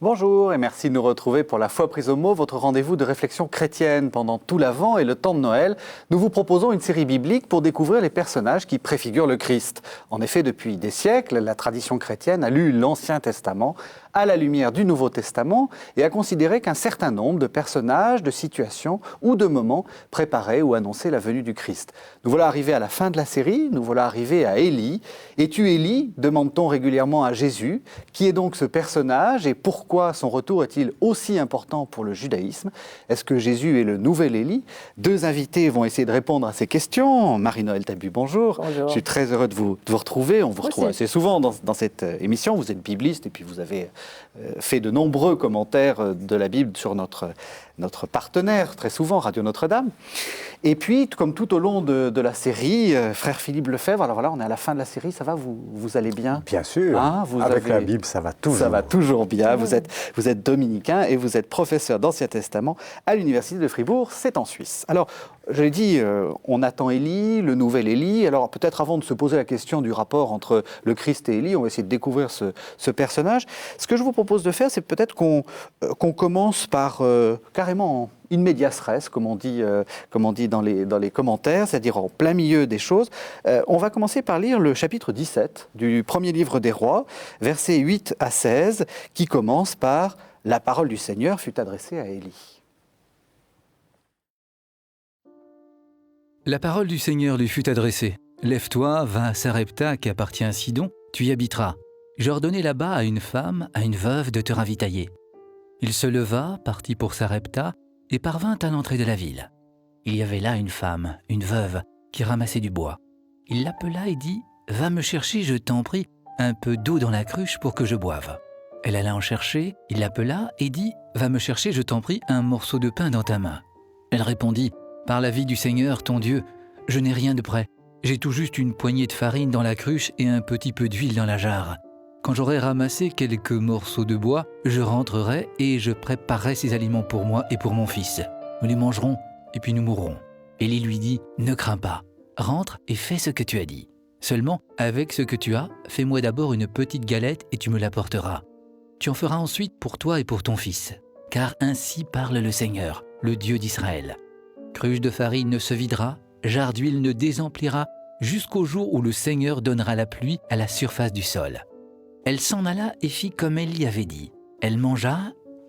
Bonjour et merci de nous retrouver pour La Foi prise au mot, votre rendez-vous de réflexion chrétienne. Pendant tout l'Avent et le temps de Noël, nous vous proposons une série biblique pour découvrir les personnages qui préfigurent le Christ. En effet, depuis des siècles, la tradition chrétienne a lu l'Ancien Testament à la lumière du Nouveau Testament et a considéré qu'un certain nombre de personnages, de situations ou de moments préparaient ou annonçaient la venue du Christ. Nous voilà arrivés à la fin de la série, nous voilà arrivés à Élie. Es-tu Élie ? Demande-t-on régulièrement à Jésus. Qui est donc ce personnage et pourquoi son retour est-il aussi important pour le judaïsme ? Est-ce que Jésus est le nouvel Élie ? Deux invités vont essayer de répondre à ces questions. Marie-Noël Tabu, bonjour. Bonjour. Je suis très heureux de vous retrouver. On vous retrouve assez souvent dans cette émission. Vous êtes bibliste et puis vous avez fait de nombreux commentaires de la Bible sur notre partenaire, très souvent, Radio Notre-Dame. Et puis, comme tout au long de la série, frère Philippe Lefebvre, alors voilà, on est à la fin de la série, ça va, vous allez bien ? Bien sûr, avec la Bible, ça va toujours. Ça va toujours bien, vous êtes dominicain et vous êtes professeur d'Ancien Testament à l'Université de Fribourg, c'est en Suisse. Alors, je l'ai dit, on attend Élie, le nouvel Élie. Alors peut-être avant de se poser la question du rapport entre le Christ et Élie, on va essayer de découvrir ce personnage. Ce que je vous propose de faire, c'est peut-être qu'on commence par carrément in medias res, comme on dit dans les commentaires, c'est-à-dire en plein milieu des choses. On va commencer par lire le chapitre 17 du premier livre des Rois, versets 8 à 16, qui commence par « La parole du Seigneur fut adressée à Élie ». La parole du Seigneur lui fut adressée. « Lève-toi, va à Sarepta qui appartient à Sidon, tu y habiteras. J'ordonnai là-bas à une femme, à une veuve, de te ravitailler. » Il se leva, partit pour Sarepta, et parvint à l'entrée de la ville. Il y avait là une femme, une veuve, qui ramassait du bois. Il l'appela et dit « Va me chercher, je t'en prie, un peu d'eau dans la cruche pour que je boive. » Elle alla en chercher, il l'appela et dit « Va me chercher, je t'en prie, un morceau de pain dans ta main. » Elle répondit « Par la vie du Seigneur, ton Dieu, je n'ai rien de près. J'ai tout juste une poignée de farine dans la cruche et un petit peu d'huile dans la jarre. Quand j'aurai ramassé quelques morceaux de bois, je rentrerai et je préparerai ces aliments pour moi et pour mon fils. Nous les mangerons et puis nous mourrons. » Élie lui dit « Ne crains pas, rentre et fais ce que tu as dit. Seulement, avec ce que tu as, fais-moi d'abord une petite galette et tu me l'apporteras. Tu en feras ensuite pour toi et pour ton fils. Car ainsi parle le Seigneur, le Dieu d'Israël. Cruche de farine ne se videra, jarre d'huile ne désemplira, jusqu'au jour où le Seigneur donnera la pluie à la surface du sol. » Elle s'en alla et fit comme elle l'y avait dit. Elle mangea,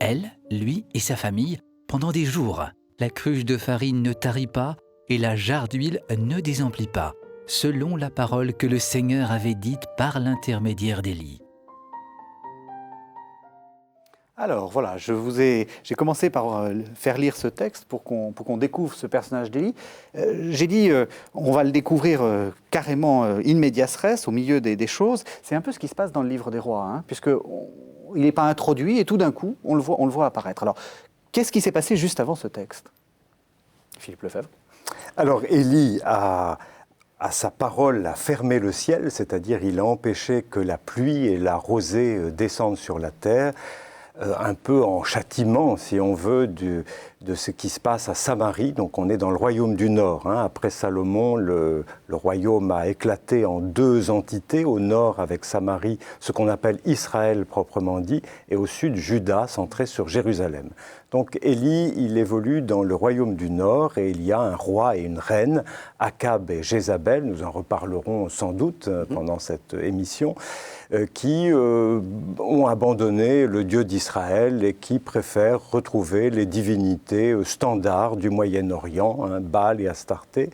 elle, lui et sa famille, pendant des jours. La cruche de farine ne tarit pas et la jarre d'huile ne désemplit pas, selon la parole que le Seigneur avait dite par l'intermédiaire d'Élie. Alors voilà, j'ai commencé par faire lire ce texte pour qu'on découvre ce personnage d'Élie. J'ai dit, on va le découvrir carrément in medias res, au milieu des choses. C'est un peu ce qui se passe dans le livre des Rois, hein, puisqu'il n'est pas introduit et tout d'un coup, on le voit apparaître. Alors, qu'est-ce qui s'est passé juste avant ce texte ? Philippe Lefebvre. Alors, Élie à sa parole a fermé le ciel, c'est-à-dire il a empêché que la pluie et la rosée descendent sur la terre, un peu en châtiment, si on veut, de ce qui se passe à Samarie. Donc on est dans le royaume du Nord. Hein. Après Salomon, le royaume a éclaté en deux entités, au nord avec Samarie, ce qu'on appelle Israël proprement dit, et au sud Juda, centré sur Jérusalem. Donc Élie, il évolue dans le royaume du Nord et il y a un roi et une reine, Akab et Jézabel, nous en reparlerons sans doute pendant cette émission, qui ont abandonné le Dieu d'Israël et qui préfèrent retrouver les divinités standards du Moyen-Orient, hein, Baal et Astarté.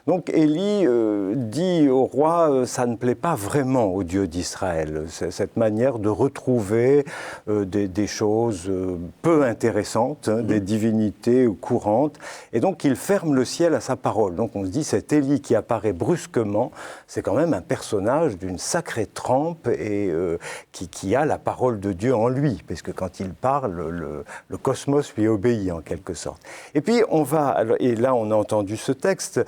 Donc Élie dit au roi, ça ne plaît pas vraiment au Dieu d'Israël, cette manière de retrouver des choses peu intéressantes, hein, des divinités courantes, et donc il ferme le ciel à sa parole. Donc on se dit, cet Élie qui apparaît brusquement, c'est quand même un personnage d'une sacrée trempe et qui a la parole de Dieu en lui, parce que quand il parle, le cosmos lui obéit en quelque sorte. Et puis et là on a entendu ce texte,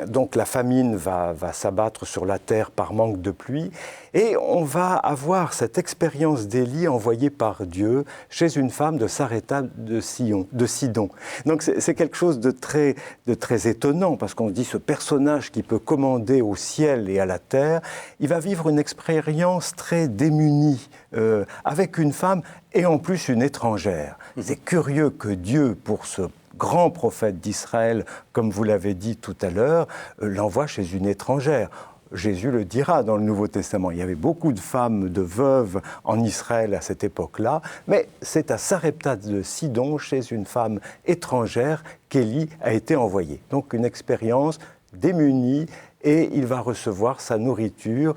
Donc la famine va s'abattre sur la terre par manque de pluie. Et on va avoir cette expérience d'Élie envoyée par Dieu chez une femme de Sarepta de Sidon. Donc c'est quelque chose de très étonnant, parce qu'on se dit, ce personnage qui peut commander au ciel et à la terre, il va vivre une expérience très démunie avec une femme et en plus une étrangère. C'est curieux que Dieu, pour ce grand prophète d'Israël, comme vous l'avez dit tout à l'heure, l'envoie chez une étrangère. Jésus le dira dans le Nouveau Testament. Il y avait beaucoup de femmes, de veuves en Israël à cette époque-là, mais c'est à Sarepta de Sidon, chez une femme étrangère, qu'Élie a été envoyé. Donc une expérience démunie, et il va recevoir sa nourriture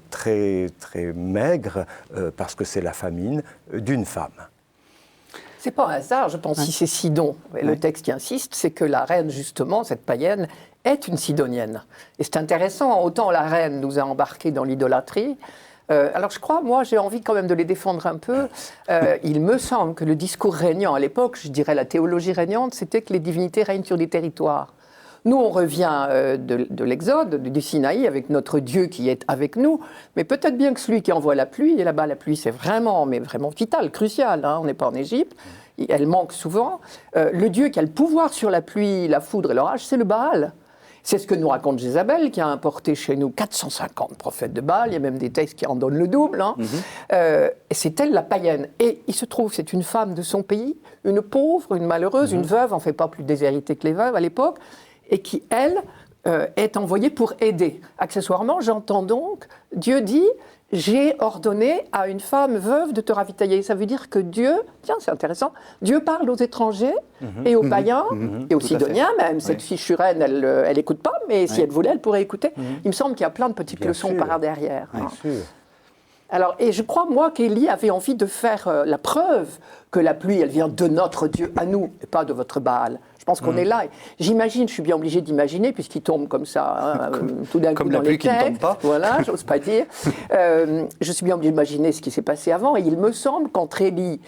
très, très maigre, parce que c'est la famine, d'une femme. C'est pas un hasard, je pense, si c'est Sidon. Et le texte qui insiste, c'est que la reine, justement, cette païenne, est une Sidonienne. Et c'est intéressant, autant la reine nous a embarqués dans l'idolâtrie. Alors je crois, moi, j'ai envie quand même de les défendre un peu. Il me semble que le discours régnant à l'époque, je dirais la théologie régnante, c'était que les divinités règnent sur des territoires. Nous, on revient de l'Exode, du Sinaï, avec notre Dieu qui est avec nous, mais peut-être bien que celui qui envoie la pluie, et là-bas la pluie c'est vraiment vital, crucial, hein, on n'est pas en Égypte, elle manque souvent, le Dieu qui a le pouvoir sur la pluie, la foudre et l'orage, c'est le Baal. C'est ce que nous raconte Jézabel, qui a importé chez nous 450 prophètes de Baal, il y a même des textes qui en donnent le double, hein. C'est elle la païenne. Et il se trouve, c'est une femme de son pays, une pauvre, une malheureuse, une veuve, on ne fait pas plus déshéritée que les veuves à l'époque, et qui, elle, est envoyée pour aider. Accessoirement, j'entends donc, Dieu dit, j'ai ordonné à une femme veuve de te ravitailler. Ça veut dire que Dieu, tiens, c'est intéressant, Dieu parle aux étrangers et aux païens et aux Sidoniens, même cette fichue reine, elle n'écoute pas, mais si elle voulait, elle pourrait écouter. Il me semble qu'il y a plein de petites leçons par derrière. Bien sûr. Alors, et je crois, moi, qu'Élie avait envie de faire la preuve que la pluie, elle vient de notre Dieu à nous, et pas de votre Baal. Je pense qu'on est là. J'imagine, je suis bien obligé d'imaginer, puisqu'il tombe comme ça, tout d'un coup dans les textes. Comme la pluie qui ne tombe pas. Voilà, j'ose pas dire. Je suis bien obligé d'imaginer ce qui s'est passé avant. Et il me semble qu'entre Élie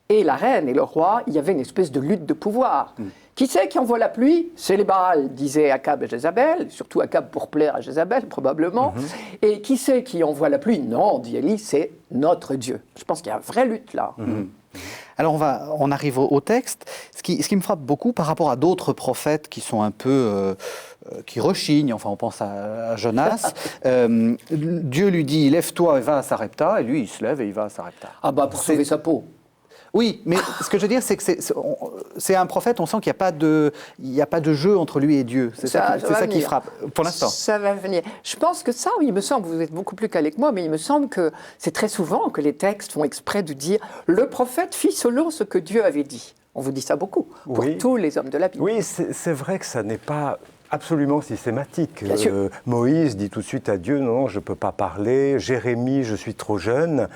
et la reine et le roi, il y avait une espèce de lutte de pouvoir. Qui c'est qui envoie la pluie? C'est les Baals, disaient Akab et Jézabel, surtout Akab pour plaire à Jézabel, probablement. Et qui c'est qui envoie la pluie? Non, dit Élie, c'est notre Dieu. Je pense qu'il y a une vraie lutte là. Alors on arrive au texte. Ce qui me frappe beaucoup par rapport à d'autres prophètes qui sont un peu... qui rechignent, enfin on pense à Jonas. Dieu lui dit, lève-toi et va à Sarepta, et lui il se lève et il va à Sarepta. Ah bah pour sauver sa peau. Oui, mais ce que je veux dire, c'est que c'est un prophète, on sent qu'il n'y a pas de jeu entre lui et Dieu. C'est ça qui frappe, pour l'instant. Ça va venir. Je pense que ça, il me semble, vous êtes beaucoup plus calé que moi, mais il me semble que c'est très souvent que les textes font exprès de dire « le prophète fit selon ce que Dieu avait dit ». On vous dit ça beaucoup, pour tous les hommes de la Bible. Oui, c'est vrai que ça n'est pas absolument systématique. Moïse dit tout de suite à Dieu, non, je ne peux pas parler. Jérémie, je suis trop jeune.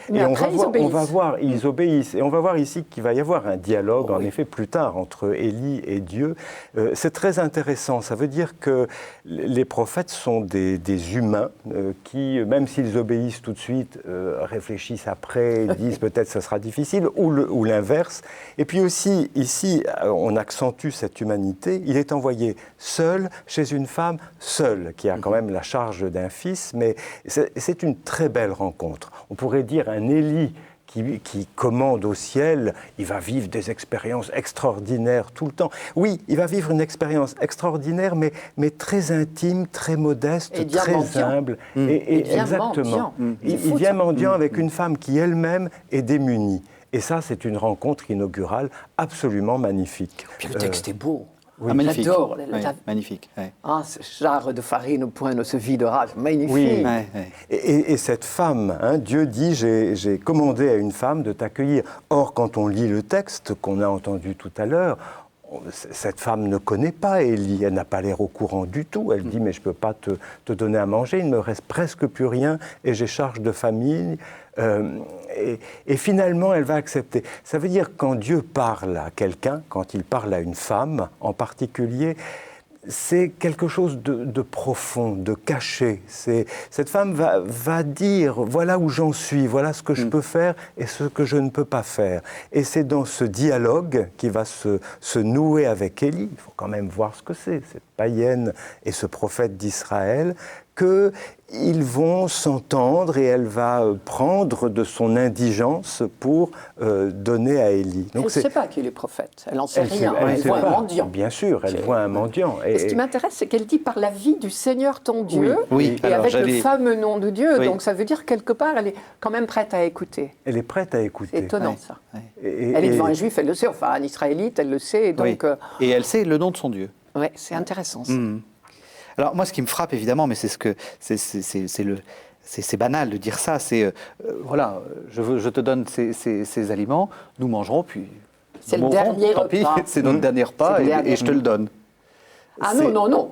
Mais après, on va voir, ils obéissent. Et on va voir ici qu'il va y avoir un dialogue, en effet, plus tard, entre Élie et Dieu. C'est très intéressant. Ça veut dire que les prophètes sont des humains qui, même s'ils obéissent tout de suite, réfléchissent après, disent peut-être ça sera difficile, ou l'inverse. Et puis aussi, ici, on accentue cette humanité. Il est envoyé seul, chez une femme seule, qui a quand même la charge d'un fils, mais c'est une très belle rencontre. On pourrait dire un Élie qui commande au ciel, il va vivre des expériences extraordinaires tout le temps. Oui, il va vivre une expérience extraordinaire, mais très intime, très modeste, très humble. Et exactement. Il vient mendiant avec une femme qui elle-même est démunie. Et ça, c'est une rencontre inaugurale absolument magnifique. Puis le texte est beau. Oui, magnifique. J'adore. Magnifique. Ouais. Ah, ce jarre de farine au point de ce vide de rage, magnifique. Oui. Et cette femme, Dieu dit, j'ai commandé à une femme de t'accueillir. Or, quand on lit le texte qu'on a entendu tout à l'heure, cette femme ne connaît pas Élie, elle n'a pas l'air au courant du tout. Elle dit, mais je ne peux pas te donner à manger, il ne me reste presque plus rien et j'ai charge de famille. Et finalement, elle va accepter. Ça veut dire que quand Dieu parle à quelqu'un, quand il parle à une femme en particulier, c'est quelque chose de profond, de caché. Cette femme va dire, voilà où j'en suis, voilà ce que je peux faire et ce que je ne peux pas faire. Et c'est dans ce dialogue qui va se nouer avec Élie, il faut quand même voir ce que c'est, cette païenne et ce prophète d'Israël, qu'ils vont s'entendre et elle va prendre de son indigence pour donner à Élie. Elle ne sait pas qu'il est prophète, elle n'en sait rien, elle voit un mendiant. Bien sûr, elle voit un mendiant. Et ce qui m'intéresse, c'est qu'elle dit par la vie du Seigneur ton Dieu, oui. et Alors, avec le fameux nom de Dieu, oui. donc ça veut dire quelque part, elle est quand même prête à écouter. Elle est prête à écouter. C'est étonnant Ouais. ça. Ouais. Elle est devant un juif, elle le sait, enfin un israélite, elle le sait, donc... Oui. Et elle sait le nom de son Dieu. Ouais, c'est intéressant ça. Alors moi, ce qui me frappe évidemment, mais c'est ce que c'est banal de dire ça. C'est voilà, je te donne ces aliments, nous mangerons, puis C'est nous le mourrons, dernier tant pis, repas. c'est notre dernier repas C'est le dernier. et je te le donne. Ah C'est- non,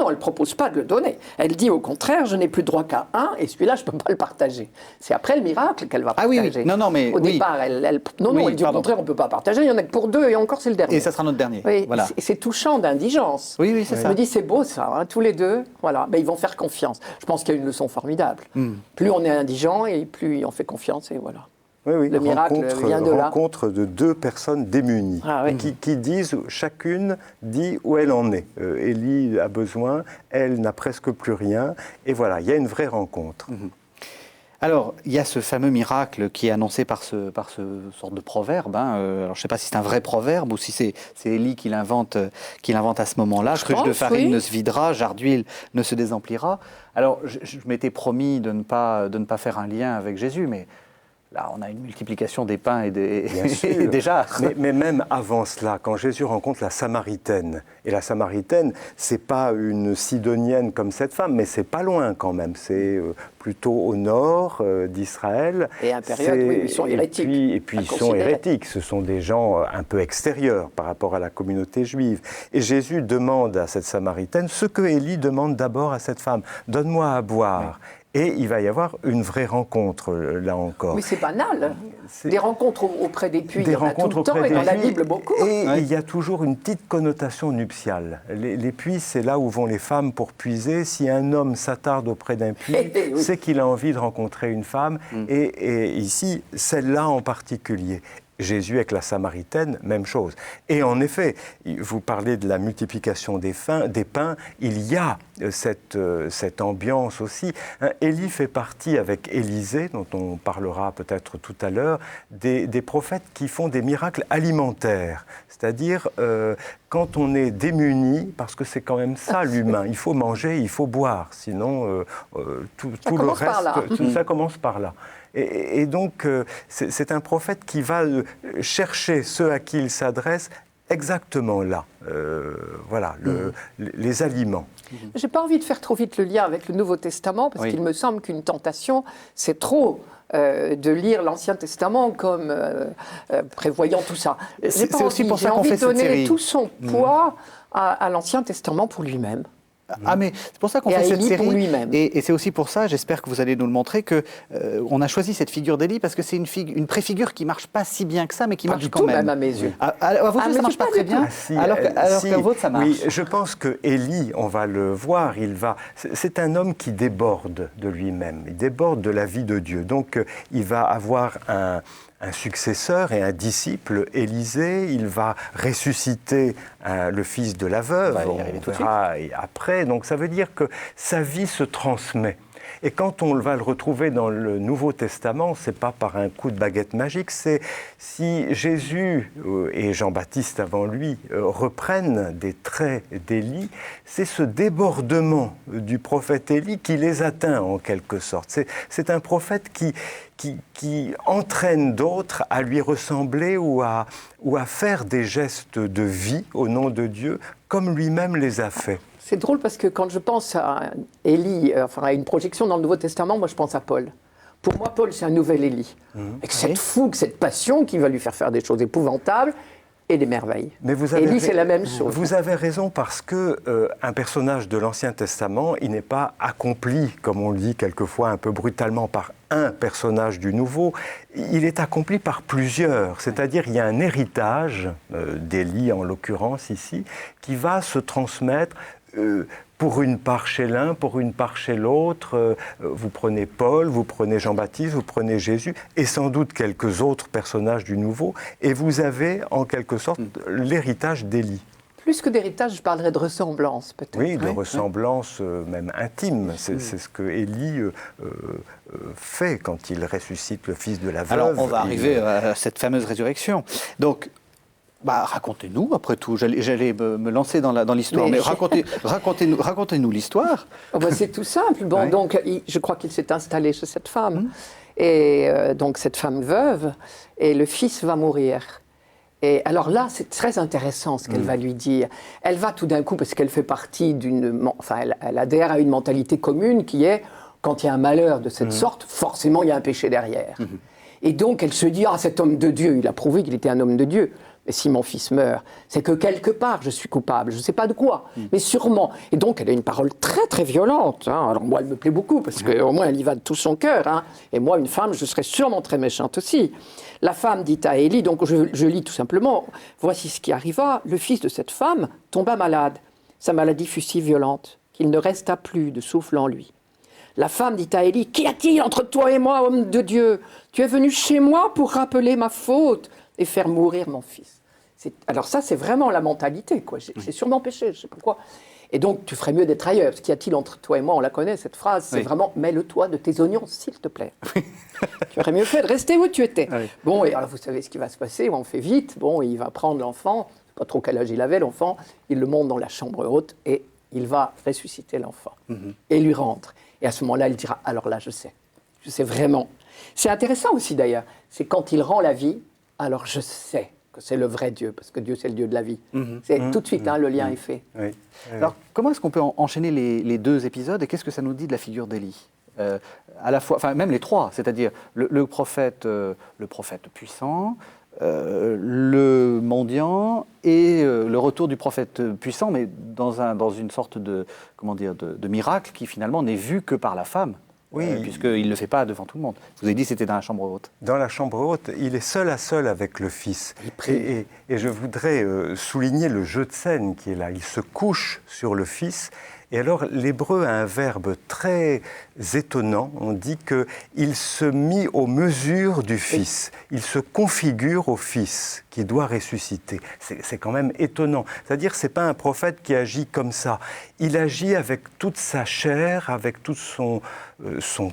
elle propose pas de le donner. Elle dit au contraire, je n'ai plus droit qu'à un, et celui-là, je peux pas le partager. C'est après le miracle qu'elle va Ah oui, partager. oui. Non, mais au oui. départ, elle dit Oui, au pardon. contraire, on peut pas partager. Il y en a que pour deux, et encore c'est le dernier. Et ça sera notre dernier. Oui, Voilà. c'est touchant d'indigence. Oui, oui, c'est Je ça. me dis, c'est beau ça, hein, tous les deux, voilà. Ben, ils vont faire confiance. Je pense qu'il y a une leçon formidable. Plus on est indigent, et plus on fait confiance, et voilà. Oui, Le miracle vient de là. rencontre de deux personnes démunies Ah oui. qui disent, chacune dit où elle en est. Élie a besoin, elle n'a presque plus rien, et voilà, il y a une vraie rencontre. Alors, il y a ce fameux miracle qui est annoncé par ce sorte de proverbe. Hein. Alors, je ne sais pas si c'est un vrai proverbe ou si c'est Élie qui l'invente à ce moment-là. Je Cruche de pense, farine oui. ne se videra, jarre d'huile ne se désemplira. Alors, je m'étais promis de ne pas faire un lien avec Jésus, mais là, on a une multiplication des pains et Bien sûr. et des jarres. Mais même avant cela, quand Jésus rencontre la Samaritaine, et la Samaritaine, c'est pas une Sidonienne comme cette femme, mais c'est pas loin quand même, c'est plutôt au nord d'Israël. Et à période, oui, ils sont hérétiques. Et puis À ils sont considérer. hérétiques, ce sont des gens un peu extérieurs par rapport à la communauté juive. Et Jésus demande à cette Samaritaine ce que Élie demande d'abord à cette femme, donne-moi à boire. Et il va y avoir une vraie rencontre, là encore. Mais c'est banal. C'est- Des rencontres auprès des puits, Des il y en a tout rencontres le temps, auprès et dans des la puits. Bible beaucoup. Et Ouais. il y a toujours une petite connotation nuptiale. Les puits, c'est là où vont les femmes pour puiser. Si un homme s'attarde auprès d'un puits, Oui. c'est qu'il a envie de rencontrer une femme. Et ici, celle-là en particulier. Jésus avec la Samaritaine, même chose. Et en effet, vous parlez de la multiplication des pains, il y a cette ambiance aussi. Hein, Élie fait partie, avec Élisée, dont on parlera peut-être tout à l'heure, des prophètes qui font des miracles alimentaires. C'est-à-dire, quand on est démuni, parce que c'est quand même ça l'humain, il faut manger, il faut boire, sinon tout le commence par là. reste, ça commence par là. Et donc, c'est un prophète qui va chercher ceux à qui il s'adresse exactement là. Voilà, les aliments. J'ai pas envie de faire trop vite le lien avec le Nouveau Testament, parce Oui. qu'il me semble qu'une tentation, c'est trop de lire l'Ancien Testament comme prévoyant tout ça. C'est aussi pour ça J'ai qu'on envie fait de cette donner série. tout son poids à l'Ancien Testament pour lui-même. Ah mais c'est pour ça qu'on Et à fait cette Élie série. pour lui-même. Et c'est aussi pour ça, j'espère que vous allez nous le montrer, que on a choisi cette figure d'Élie parce que c'est une préfigure qui marche pas si bien que ça, mais qui Pas marche du quand tout, même. même à mes yeux. À vos Ah, yeux, mais ça marche c'est pas pas très du bien, tout. Si, alors si. qu'à vôtre, ça marche. Oui, je pense que Élie, on va le voir, c'est un homme qui déborde de lui-même, il déborde de la vie de Dieu. Donc, il va avoir un successeur et un disciple, Élisée. Il va ressusciter le fils de la veuve, On va y arriver tout de verra après. Donc, ça veut dire que sa vie se transmet. Et quand on va le retrouver dans le Nouveau Testament, c'est pas par un coup de baguette magique, c'est si Jésus et Jean-Baptiste avant lui reprennent des traits d'Élie, c'est ce débordement du prophète Élie qui les atteint en quelque sorte. C'est un prophète qui entraîne d'autres à lui ressembler ou à faire des gestes de vie au nom de Dieu comme lui-même les a fait. C'est drôle parce que quand je pense à Élie, enfin à une projection dans le Nouveau Testament, moi je pense à Paul. Pour moi, Paul, c'est un nouvel Élie. Avec cette fougue, cette passion qui va lui faire des choses épouvantables. et les merveilles. Mais vous avez Élie, c'est la même chose. Vous avez raison parce que un personnage de l'Ancien Testament, il n'est pas accompli, comme on le dit quelquefois un peu brutalement, par un personnage du Nouveau. Il est accompli par plusieurs. C'est-à-dire, il y a un héritage, d'Élie en l'occurrence ici, qui va se transmettre pour une part chez l'un, pour une part chez l'autre. Vous prenez Paul, vous prenez Jean-Baptiste, vous prenez Jésus, et sans doute quelques autres personnages du Nouveau, et vous avez en quelque sorte l'héritage d'Élie. Plus que d'héritage, je parlerais de ressemblance, peut-être. Oui, de ressemblance même intime. C'est ce que Élie fait quand il ressuscite le fils de la veuve. Alors, on va arriver à cette fameuse résurrection. Donc, racontez-nous, après tout, j'allais me lancer dans l'histoire, mais racontez-nous l'histoire. C'est tout simple. Bon, donc, je crois qu'il s'est installé chez cette femme, et donc cette femme veuve, et le fils va mourir. Et alors là, c'est très intéressant ce qu'elle va lui dire. Elle va tout d'un coup, parce qu'elle fait partie elle adhère à une mentalité commune qui est, quand il y a un malheur de cette sorte, forcément il y a un péché derrière. Et donc elle se dit, cet homme de Dieu, il a prouvé qu'il était un homme de Dieu. Mais si mon fils meurt, c'est que quelque part je suis coupable, je ne sais pas de quoi, mais sûrement. Et donc elle a une parole très très violente. Alors moi elle me plaît beaucoup, parce qu'au moins elle y va de tout son cœur. Et moi, une femme, je serais sûrement très méchante aussi. La femme dit à Élie, donc je lis tout simplement, voici ce qui arriva, le fils de cette femme tomba malade. Sa maladie fut si violente qu'il ne resta plus de souffle en lui. La femme dit à Élie, qu'y a-t-il entre toi et moi, homme de Dieu? Tu es venu chez moi pour rappeler ma faute et faire mourir mon fils. Alors ça, c'est vraiment la mentalité, quoi. J'ai sûrement péché, je ne sais pas pourquoi. Et donc, tu ferais mieux d'être ailleurs. Ce qu'y a-t-il entre toi et moi? On la connaît, cette phrase. C'est vraiment, mets-le-toi de tes oignons, s'il te plaît. Tu aurais mieux fait de rester où tu étais. Oui. Bon, et alors, vous savez ce qui va se passer. On fait vite. Bon, il va prendre l'enfant. Je ne sais pas trop quel âge il avait, l'enfant. Il le monte dans la chambre haute et il va ressusciter l'enfant. Et lui rentre. Et à ce moment-là, il dira, alors là, je sais. Je sais vraiment. C'est intéressant aussi, d'ailleurs. C'est quand il rend la vie, alors je sais que c'est le vrai Dieu, parce que Dieu, c'est le Dieu de la vie. C'est tout de suite, le lien est fait. Oui. Alors, comment est-ce qu'on peut enchaîner les deux épisodes, et qu'est-ce que ça nous dit de la figure d'Élie? À la fois, même les trois, c'est-à-dire le prophète puissant, le mendiant et le retour du prophète puissant, mais dans une sorte de miracle qui finalement n'est vu que par la femme. Oui, puisqu'il ne le fait pas devant tout le monde. Vous avez dit que c'était dans la chambre haute. Dans la chambre haute, il est seul à seul avec le Fils. Et je voudrais souligner le jeu de scène qui est là. Il se couche sur le Fils. Et alors, l'hébreu a un verbe très étonnant. On dit qu'il se mit aux mesures du Fils. Il se configure au Fils qui doit ressusciter. C'est quand même étonnant. C'est-à-dire que ce n'est pas un prophète qui agit comme ça. Il agit avec toute sa chair, avec tout son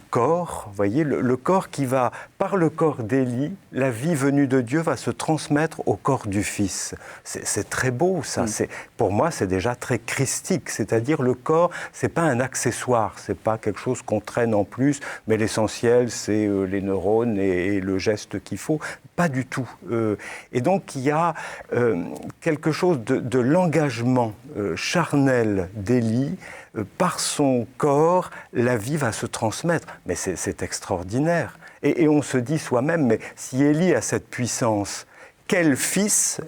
corps. Vous voyez, le corps qui va, par le corps d'Élie, la vie venue de Dieu va se transmettre au corps du Fils. C'est très beau, ça. Pour moi, c'est déjà très christique. C'est-à-dire, le corps, ce n'est pas un accessoire. Ce n'est pas quelque chose qu'on traîne en plus, mais l'essentiel, c'est les neurones et le geste qu'il faut. Pas du tout. Et donc, il y a quelque chose de l'engagement charnel d'Élie. Par son corps, la vie va se transmettre. Mais c'est extraordinaire. Et on se dit soi-même, mais si Élie a cette puissance, quel fils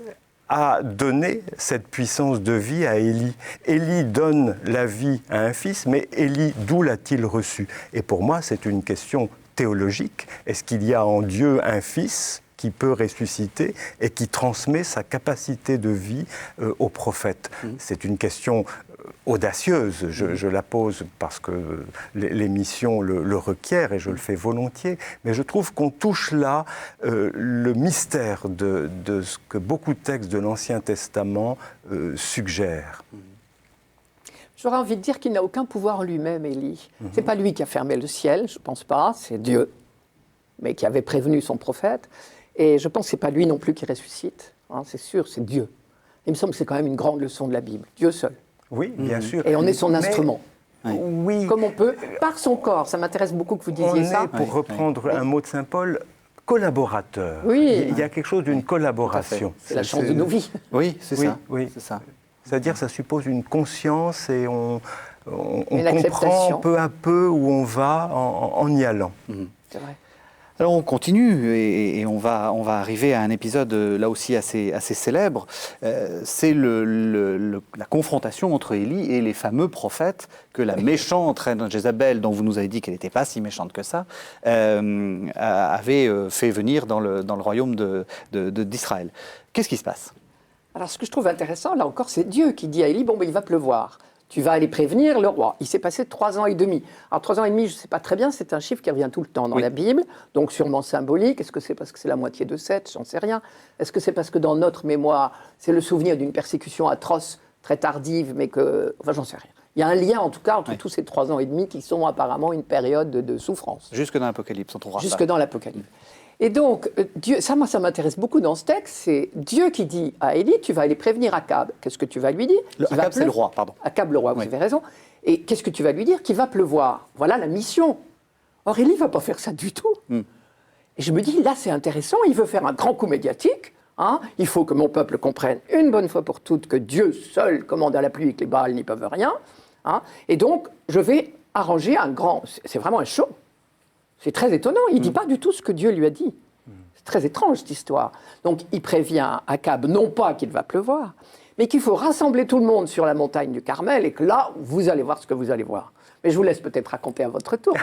a donné cette puissance de vie à Élie? Élie donne la vie à un fils, mais Élie, d'où l'a-t-il reçu? Et pour moi, c'est une question théologique. Est-ce qu'il y a en Dieu un fils qui peut ressusciter et qui transmet sa capacité de vie au prophète? C'est une question audacieuse, je la pose parce que l'émission le requiert et je le fais volontiers, mais je trouve qu'on touche là le mystère de ce que beaucoup de textes de l'Ancien Testament suggèrent. J'aurais envie de dire qu'il n'a aucun pouvoir en lui-même, Élie. C'est pas lui qui a fermé le ciel, je pense pas, c'est Dieu, mais qui avait prévenu son prophète. Et je pense que c'est pas lui non plus qui ressuscite, c'est sûr, c'est Dieu. Il me semble que c'est quand même une grande leçon de la Bible, Dieu seul. Oui, bien sûr. Et on est son instrument. Oui. Comme on peut, par son corps. Ça m'intéresse beaucoup que vous disiez ça. On est, pour reprendre un mot de saint Paul, collaborateur. Oui. Il y a quelque chose d'une collaboration. C'est la chance de nos vies. Oui, c'est ça. Oui. C'est ça. C'est-à-dire, ça suppose une conscience et on comprend peu à peu où on va en y allant. C'est vrai. Alors on continue et on va arriver à un épisode là aussi assez célèbre. C'est la confrontation entre Élie et les fameux prophètes que la méchante reine Jézabel, dont vous nous avez dit qu'elle n'était pas si méchante que ça, avait fait venir dans le royaume d'Israël. Qu'est-ce qui se passe? Alors, ce que je trouve intéressant, là encore, c'est Dieu qui dit à Élie, bon, ben, il va pleuvoir. Tu vas aller prévenir le roi. Il s'est passé 3 ans et demi. Alors, 3 ans et demi, je ne sais pas très bien, c'est un chiffre qui revient tout le temps dans la Bible, donc sûrement symbolique. Est-ce que c'est parce que c'est la moitié de 7? J'en sais rien. Est-ce que c'est parce que dans notre mémoire, c'est le souvenir d'une persécution atroce, très tardive, mais que... Enfin, j'en sais rien. Il y a un lien, en tout cas, entre tous ces 3 ans et demi qui sont apparemment une période de souffrance. Jusque dans l'Apocalypse, on trouvera ça. Jusque dans l'Apocalypse. Et donc, Dieu, ça m'intéresse beaucoup dans ce texte, c'est Dieu qui dit à Élie, tu vas aller prévenir Akab. Qu'est-ce que tu vas lui dire? Akab, c'est le roi, pardon. Akab, le roi, vous avez raison. Et qu'est-ce que tu vas lui dire? Qu'il va pleuvoir. Voilà la mission. Or, Élie ne va pas faire ça du tout. Et je me dis, là, c'est intéressant, il veut faire un grand coup médiatique. Hein. Il faut que mon peuple comprenne une bonne fois pour toutes que Dieu seul commande à la pluie et que les Baals n'y peuvent rien. Hein. Et donc, je vais arranger un grand... C'est vraiment un show. C'est très étonnant, il ne dit pas du tout ce que Dieu lui a dit. C'est très étrange, cette histoire. Donc, il prévient Akab, non pas qu'il va pleuvoir, mais qu'il faut rassembler tout le monde sur la montagne du Carmel et que là, vous allez voir ce que vous allez voir. Mais je vous laisse peut-être raconter à votre tour.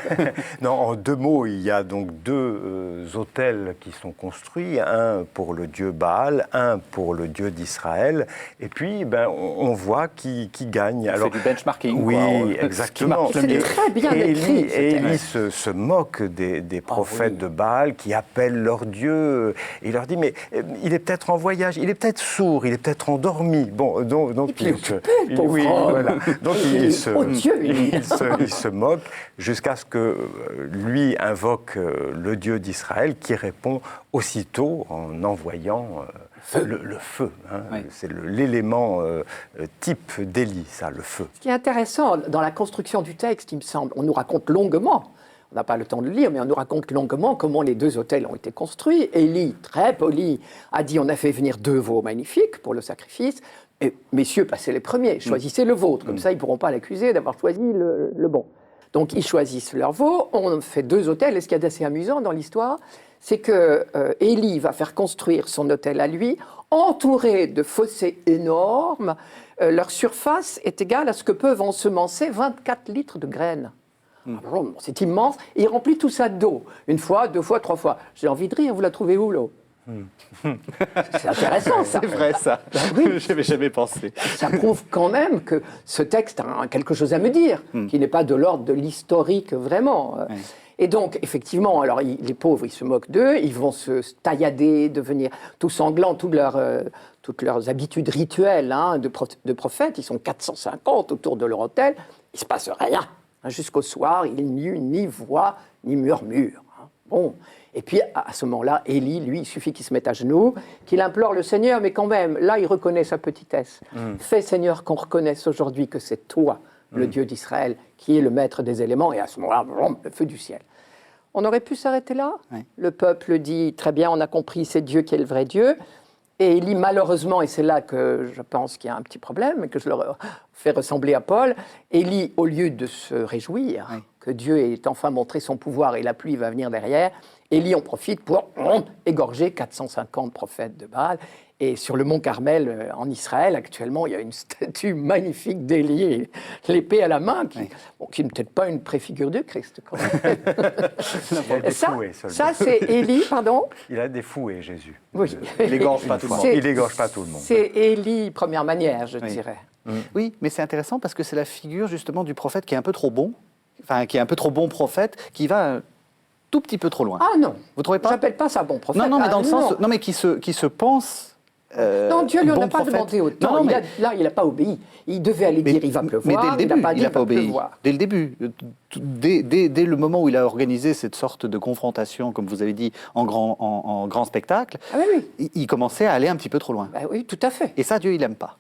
Non, en 2 mots, il y a donc 2 autels qui sont construits, un pour le dieu Baal, un pour le dieu d'Israël, et puis on voit qui gagne. Alors, c'est du benchmarking. Oui, quoi, exactement. C'est très bien écrit. Et Élie se moque des prophètes de Baal qui appellent leur dieu, et il leur dit, mais il est peut-être en voyage, il est peut-être sourd, il est peut-être endormi. Bon, donc il est occupé, pauvre homme. voilà. Donc il se moque jusqu'à ce que lui invoque le Dieu d'Israël qui répond aussitôt en envoyant le feu. Hein. Oui. C'est l'élément type d'Élie, ça, le feu. Ce qui est intéressant dans la construction du texte, il me semble, on nous raconte longuement, on n'a pas le temps de le lire, mais on nous raconte longuement comment les 2 autels ont été construits. Élie, très poli, a dit on a fait venir 2 veaux magnifiques pour le sacrifice. Et messieurs, passez les premiers, choisissez le vôtre, comme ça ils ne pourront pas l'accuser d'avoir choisi le bon. Donc ils choisissent leur veau, on fait 2 autels, et ce qu'il y a d'assez amusant dans l'histoire, c'est que Élie va faire construire son autel à lui, entouré de fossés énormes, leur surface est égale à ce que peuvent ensemencer 24 litres de graines. Alors, c'est immense, et il remplit tout ça d'eau, 1 fois, 2 fois, 3 fois. J'ai envie de rire, vous la trouvez où l'eau? C'est intéressant, ça. C'est vrai, ça. Oui. Je n'avais jamais pensé. Ça prouve quand même que ce texte a quelque chose à me dire, qui n'est pas de l'ordre de l'historique vraiment. Et donc, effectivement, alors les pauvres, ils se moquent d'eux, ils vont se taillader, devenir tout sanglants, toutes leurs habitudes rituelles de prophètes. Ils sont 450 autour de leur autel. Il ne se passe rien. Jusqu'au soir, ils ni voient, ni murmurent. Bon. Et puis, à ce moment-là, Élie, lui, il suffit qu'il se mette à genoux, qu'il implore le Seigneur, mais quand même, là, il reconnaît sa petitesse. Fais, Seigneur, qu'on reconnaisse aujourd'hui que c'est toi, le Dieu d'Israël, qui est le maître des éléments, et à ce moment-là, le feu du ciel. On aurait pu s'arrêter là. Oui. Le peuple dit, très bien, on a compris, c'est Dieu qui est le vrai Dieu. Et Élie, malheureusement, et c'est là que je pense qu'il y a un petit problème, et que je le fais ressembler à Paul, Élie, au lieu de se réjouir que Dieu ait enfin montré son pouvoir et la pluie va venir derrière, Élie en profite pour égorger 450 prophètes de Baal. Et sur le mont Carmel, en Israël, actuellement, il y a une statue magnifique d'Élie, l'épée à la main, qui n'est peut-être pas une préfigure de Christ. Quand même. Il a des fouets seulement. Ça, c'est Élie, pardon. Il a des fouets, Jésus. Oui. Il n'égorge pas tout le monde. Il n'égorge pas tout le monde. C'est Élie, première manière, je dirais. Oui, mais c'est intéressant parce que c'est la figure justement du prophète qui est un peu trop bon, enfin qui est un peu trop bon prophète, qui va tout petit peu trop loin. Ah non, vous trouvez pas? J'appelle pas ça bon prophète. Non, mais dans le sens, non, mais qui se pense. Non, Dieu lui en bon a pas prophète. demandé autant. Non, mais... Là, il n'a pas obéi. Il devait aller dire il va pleuvoir. Mais dès le début, il n'a pas obéi. Dès le début, dès le moment où il a organisé cette sorte de confrontation, comme vous avez dit, en grand spectacle, il commençait à aller un petit peu trop loin. Ben oui, tout à fait. Et ça, Dieu, il n'aime pas.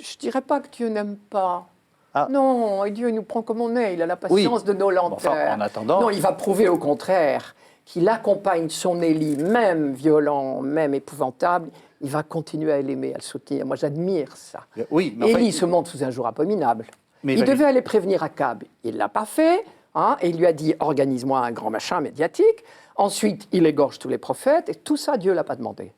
Je dirais pas que Dieu n'aime pas. Ah. Non, Dieu nous prend comme on est. Il a la patience de nos lenteurs. Bon, enfin, en attendant... Non, il va prouver au contraire qu'il accompagne son Élie, même violent, même épouvantable. Il va continuer à l'aimer, à le soutenir. Moi, j'admire ça. Oui, mais enfin, Élie se montre sous un jour abominable. Mais il devait aller prévenir Akab. Il ne l'a pas fait. hein, et il lui a dit « organise-moi un grand machin médiatique ». Ensuite, il égorge tous les prophètes, et tout ça, Dieu ne l'a pas demandé.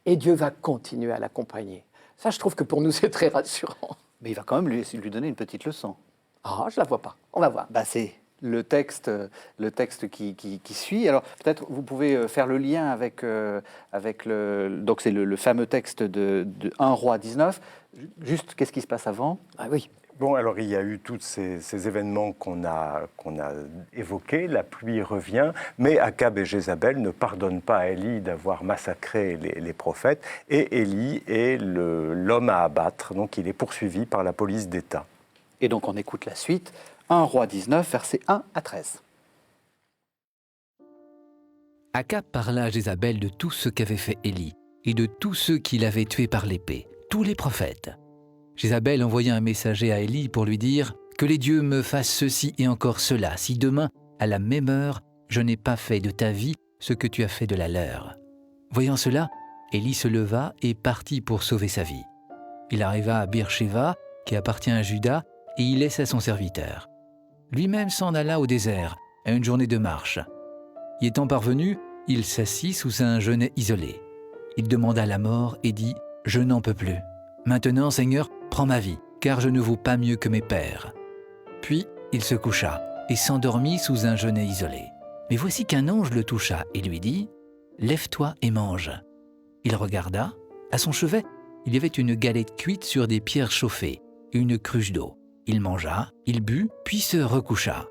Et Dieu va continuer à l'accompagner. Ça, je trouve que pour nous, c'est très rassurant. Mais il va quand même lui donner une petite leçon. Ah, je ne la vois pas. On va voir. Bah, c'est le texte qui suit. Alors, peut-être vous pouvez faire le lien avec donc c'est le fameux texte de 1 Roi 19. Juste, qu'est-ce qui se passe avant? Ah oui. Bon, alors il y a eu tous ces événements qu'on a évoqués, la pluie revient, mais Akab et Jézabel ne pardonnent pas à Élie d'avoir massacré les prophètes, et Élie est l'homme à abattre, donc il est poursuivi par la police d'État. Et donc on écoute la suite, 1 Roi 19, versets 1 à 13. Akab parla à Jézabel de tout ce qu'avait fait Élie et de tous ceux qu'il avait tués par l'épée, tous les prophètes. Jézabel envoya un messager à Élie pour lui dire « Que les dieux me fassent ceci et encore cela, si demain, à la même heure, je n'ai pas fait de ta vie ce que tu as fait de la leur. » Voyant cela, Élie se leva et partit pour sauver sa vie. Il arriva à Beersheba, qui appartient à Juda, et y laissa son serviteur. Lui-même s'en alla au désert, à une journée de marche. Y étant parvenu, il s'assit sous un genêt isolé. Il demanda la mort et dit « Je n'en peux plus. Maintenant, Seigneur, prends ma vie, car je ne vaux pas mieux que mes pères. » Puis il se coucha et s'endormit sous un genêt isolé. Mais voici qu'un ange le toucha et lui dit « Lève-toi et mange. » Il regarda. À son chevet, il y avait une galette cuite sur des pierres chauffées et une cruche d'eau. Il mangea, il but, puis se recoucha.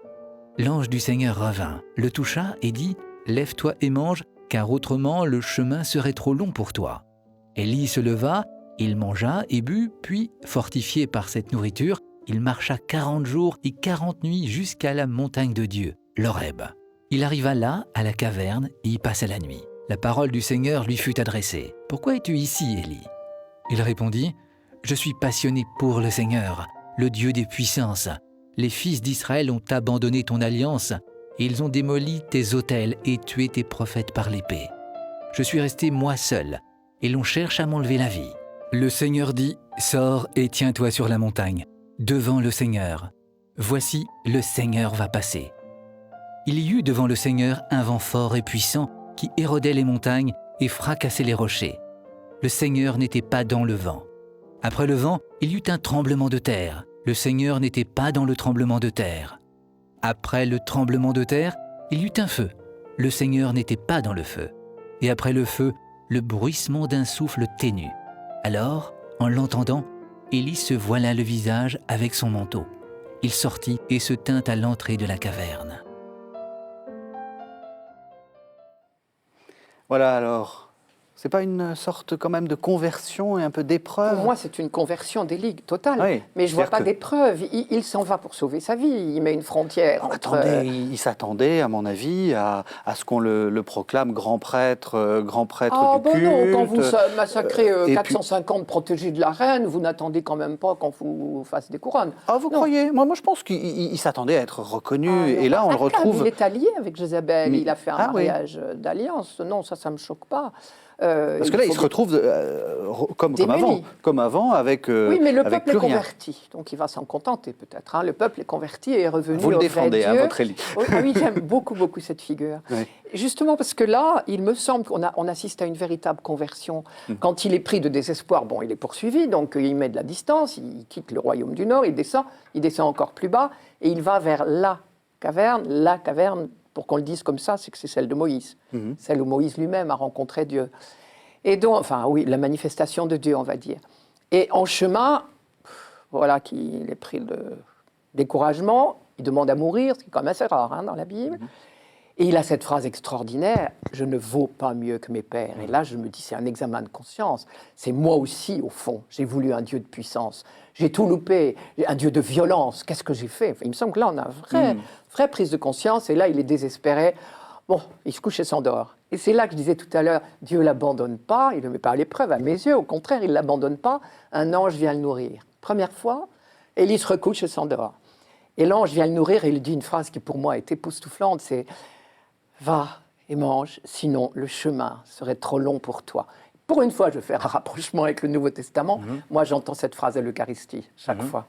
L'ange du Seigneur revint, le toucha et dit « Lève-toi et mange, car autrement le chemin serait trop long pour toi. » Élie se leva, il mangea et but, puis, fortifié par cette nourriture, il marcha 40 jours et 40 nuits jusqu'à la montagne de Dieu, l'Horeb. Il arriva là, à la caverne, et y passa la nuit. La parole du Seigneur lui fut adressée. « Pourquoi es-tu ici, Élie » Il répondit « Je suis passionné pour le Seigneur, le Dieu des puissances. Les fils d'Israël ont abandonné ton alliance, et ils ont démoli tes autels et tué tes prophètes par l'épée. Je suis resté moi seul, et l'on cherche à m'enlever la vie. » Le Seigneur dit « Sors et tiens-toi sur la montagne, devant le Seigneur. Voici, le Seigneur va passer. » Il y eut devant le Seigneur un vent fort et puissant qui érodait les montagnes et fracassait les rochers. Le Seigneur n'était pas dans le vent. Après le vent, il y eut un tremblement de terre. Le Seigneur n'était pas dans le tremblement de terre. Après le tremblement de terre, il y eut un feu. Le Seigneur n'était pas dans le feu. Et après le feu, le bruissement d'un souffle ténu. Alors, en l'entendant, Élie se voila le visage avec son manteau. Il sortit et se tint à l'entrée de la caverne. Voilà, alors, c'est pas une sorte quand même de conversion et un peu d'épreuve? Pour moi, c'est une conversion d'Élie totale. Oui, mais je ne vois c'est-à-dire pas que- d'épreuve. Il s'en va pour sauver sa vie. Il met une frontière entre... Attendez, il s'attendait, à mon avis, à ce qu'on le proclame grand prêtre Ah du bon culte. non, quand vous massacrez et 450 protégés de la reine, vous n'attendez quand même pas qu'on vous fasse des couronnes. Ah, vous Non. croyez? Moi, je pense qu'il s'attendait à être reconnu. Ah, et là, on le Akab, retrouve. Il est allié avec Jézabel. Mais- Il a fait un Ah oui. mariage d'alliance. Non, ça ne me choque pas. Parce que là, il se retrouve comme Démuni. avant, avec Oui, mais le avec peuple est plus rien. converti, donc il va s'en contenter peut-être. Hein. Le peuple est converti et est revenu Vous le au vrai défendez, Dieu. hein, votre Élie. Oh, ah oui, j'aime beaucoup cette figure. Oui. Justement parce que là, il me semble qu'on assiste à une véritable conversion. Quand il est pris de désespoir, bon, il est poursuivi, donc il met de la distance, il quitte le royaume du Nord, il descend encore plus bas, et il va vers la caverne, pour qu'on le dise comme ça, c'est que c'est celle de Moïse, celle où Moïse lui-même a rencontré Dieu. Et donc, enfin oui, la manifestation de Dieu, on va dire. Et en chemin, voilà qu'il est pris de découragement, il demande à mourir, ce qui est quand même assez rare hein, dans la Bible. Et il a cette phrase extraordinaire, « Je ne vaux pas mieux que mes pères ». Et là, je me dis, c'est un examen de conscience. C'est moi aussi, au fond, j'ai voulu un Dieu de puissance. J'ai tout loupé, un Dieu de violence. Qu'est-ce que j'ai fait? Enfin, il me semble que là, on a une vraie prise de conscience. Et là, il est désespéré. Bon, il se couche et s'endort. Et c'est là que je disais tout à l'heure, Dieu ne l'abandonne pas, il ne le met pas à l'épreuve, à mes yeux. Au contraire, il ne l'abandonne pas. Un ange vient le nourrir. Première fois, Élie se recouche et s'endort. Et l'ange vient le nourrir et il dit une phrase qui pour moi est époustouflante, c'est « Va et mange, sinon le chemin serait trop long pour toi ». Pour une fois, je vais faire un rapprochement avec le Nouveau Testament. Moi, j'entends cette phrase à l'Eucharistie chaque fois.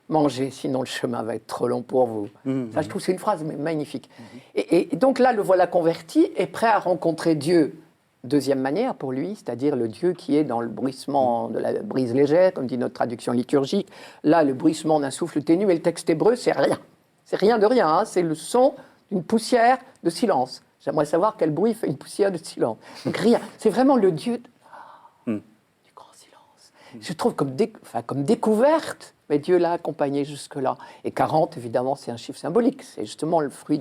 mangez, sinon le chemin va être trop long pour vous. Ça, je trouve, c'est une phrase magnifique. Et donc là, le voilà converti est prêt à rencontrer Dieu. Deuxième manière pour lui, c'est-à-dire le Dieu qui est dans le bruissement de la brise légère, comme dit notre traduction liturgique. Là, le bruissement d'un souffle ténu, et le texte hébreu, c'est rien. C'est rien de rien, hein, c'est le son d'une poussière de silence. J'aimerais savoir quel bruit fait une poussière de silence. Donc rien, c'est vraiment le Dieu du grand silence. Je trouve comme découverte, mais Dieu l'a accompagné jusque-là. Et 40, évidemment, c'est un chiffre symbolique. C'est justement le fruit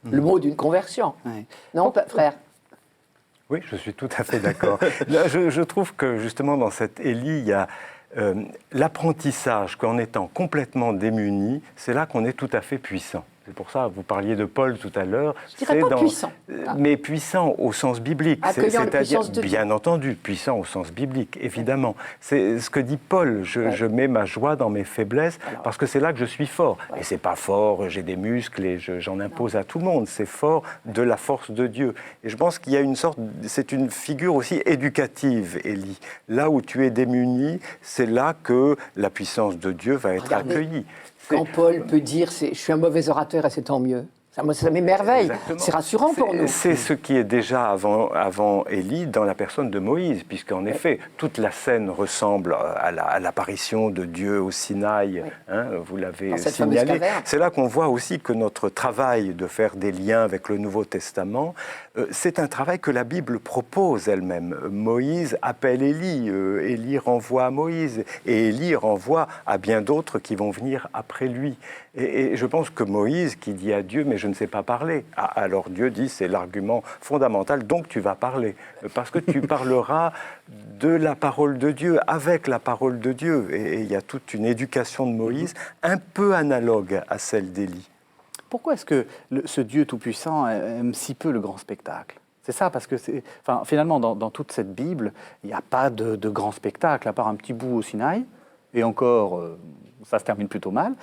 le mot d'une conversion. Ouais. Non, frère? Oui, je suis tout à fait d'accord. Là, je trouve que justement dans cette Élie, il y a l'apprentissage qu'en étant complètement démuni, c'est là qu'on est tout à fait puissant. C'est pour ça, vous parliez de Paul tout à l'heure. Je dirais pas puissant. Mais puissant au sens biblique. Accueillant la C'est-à-dire, puissance de Dieu. bien entendu, puissant au sens biblique, évidemment. C'est ce que dit Paul. Je mets ma joie dans mes faiblesses parce que c'est là que je suis fort. Et c'est pas fort, j'ai des muscles et j'en impose à tout le monde. C'est fort de la force de Dieu. Et je pense qu'il y a une sorte... C'est une figure aussi éducative, Élie. Là où tu es démuni, c'est là que la puissance de Dieu va être accueillie. Quand Paul peut dire « je suis un mauvais orateur et c'est tant mieux », ça m'émerveille. Exactement. C'est rassurant pour nous. C'est ce qui est déjà avant Élie dans la personne de Moïse, puisqu'en effet, toute la scène ressemble à l'apparition de Dieu au Sinaï, hein, vous l'avez signalé. C'est là qu'on voit aussi que notre travail de faire des liens avec le Nouveau Testament, c'est un travail que la Bible propose elle-même. Moïse appelle Élie, Élie renvoie à Moïse, et Élie renvoie à bien d'autres qui vont venir après lui. Et je pense que Moïse, qui dit à Dieu, mais je ne sais pas parler. Alors Dieu dit, c'est l'argument fondamental, donc tu vas parler. Parce que tu parleras de la parole de Dieu, avec la parole de Dieu. Et il y a toute une éducation de Moïse, un peu analogue à celle d'Élie. Pourquoi est-ce que ce Dieu tout-puissant aime si peu le grand spectacle ? C'est ça, parce que finalement, dans toute cette Bible, il n'y a pas de grand spectacle, à part un petit bout au Sinaï, et encore... ça se termine plutôt mal.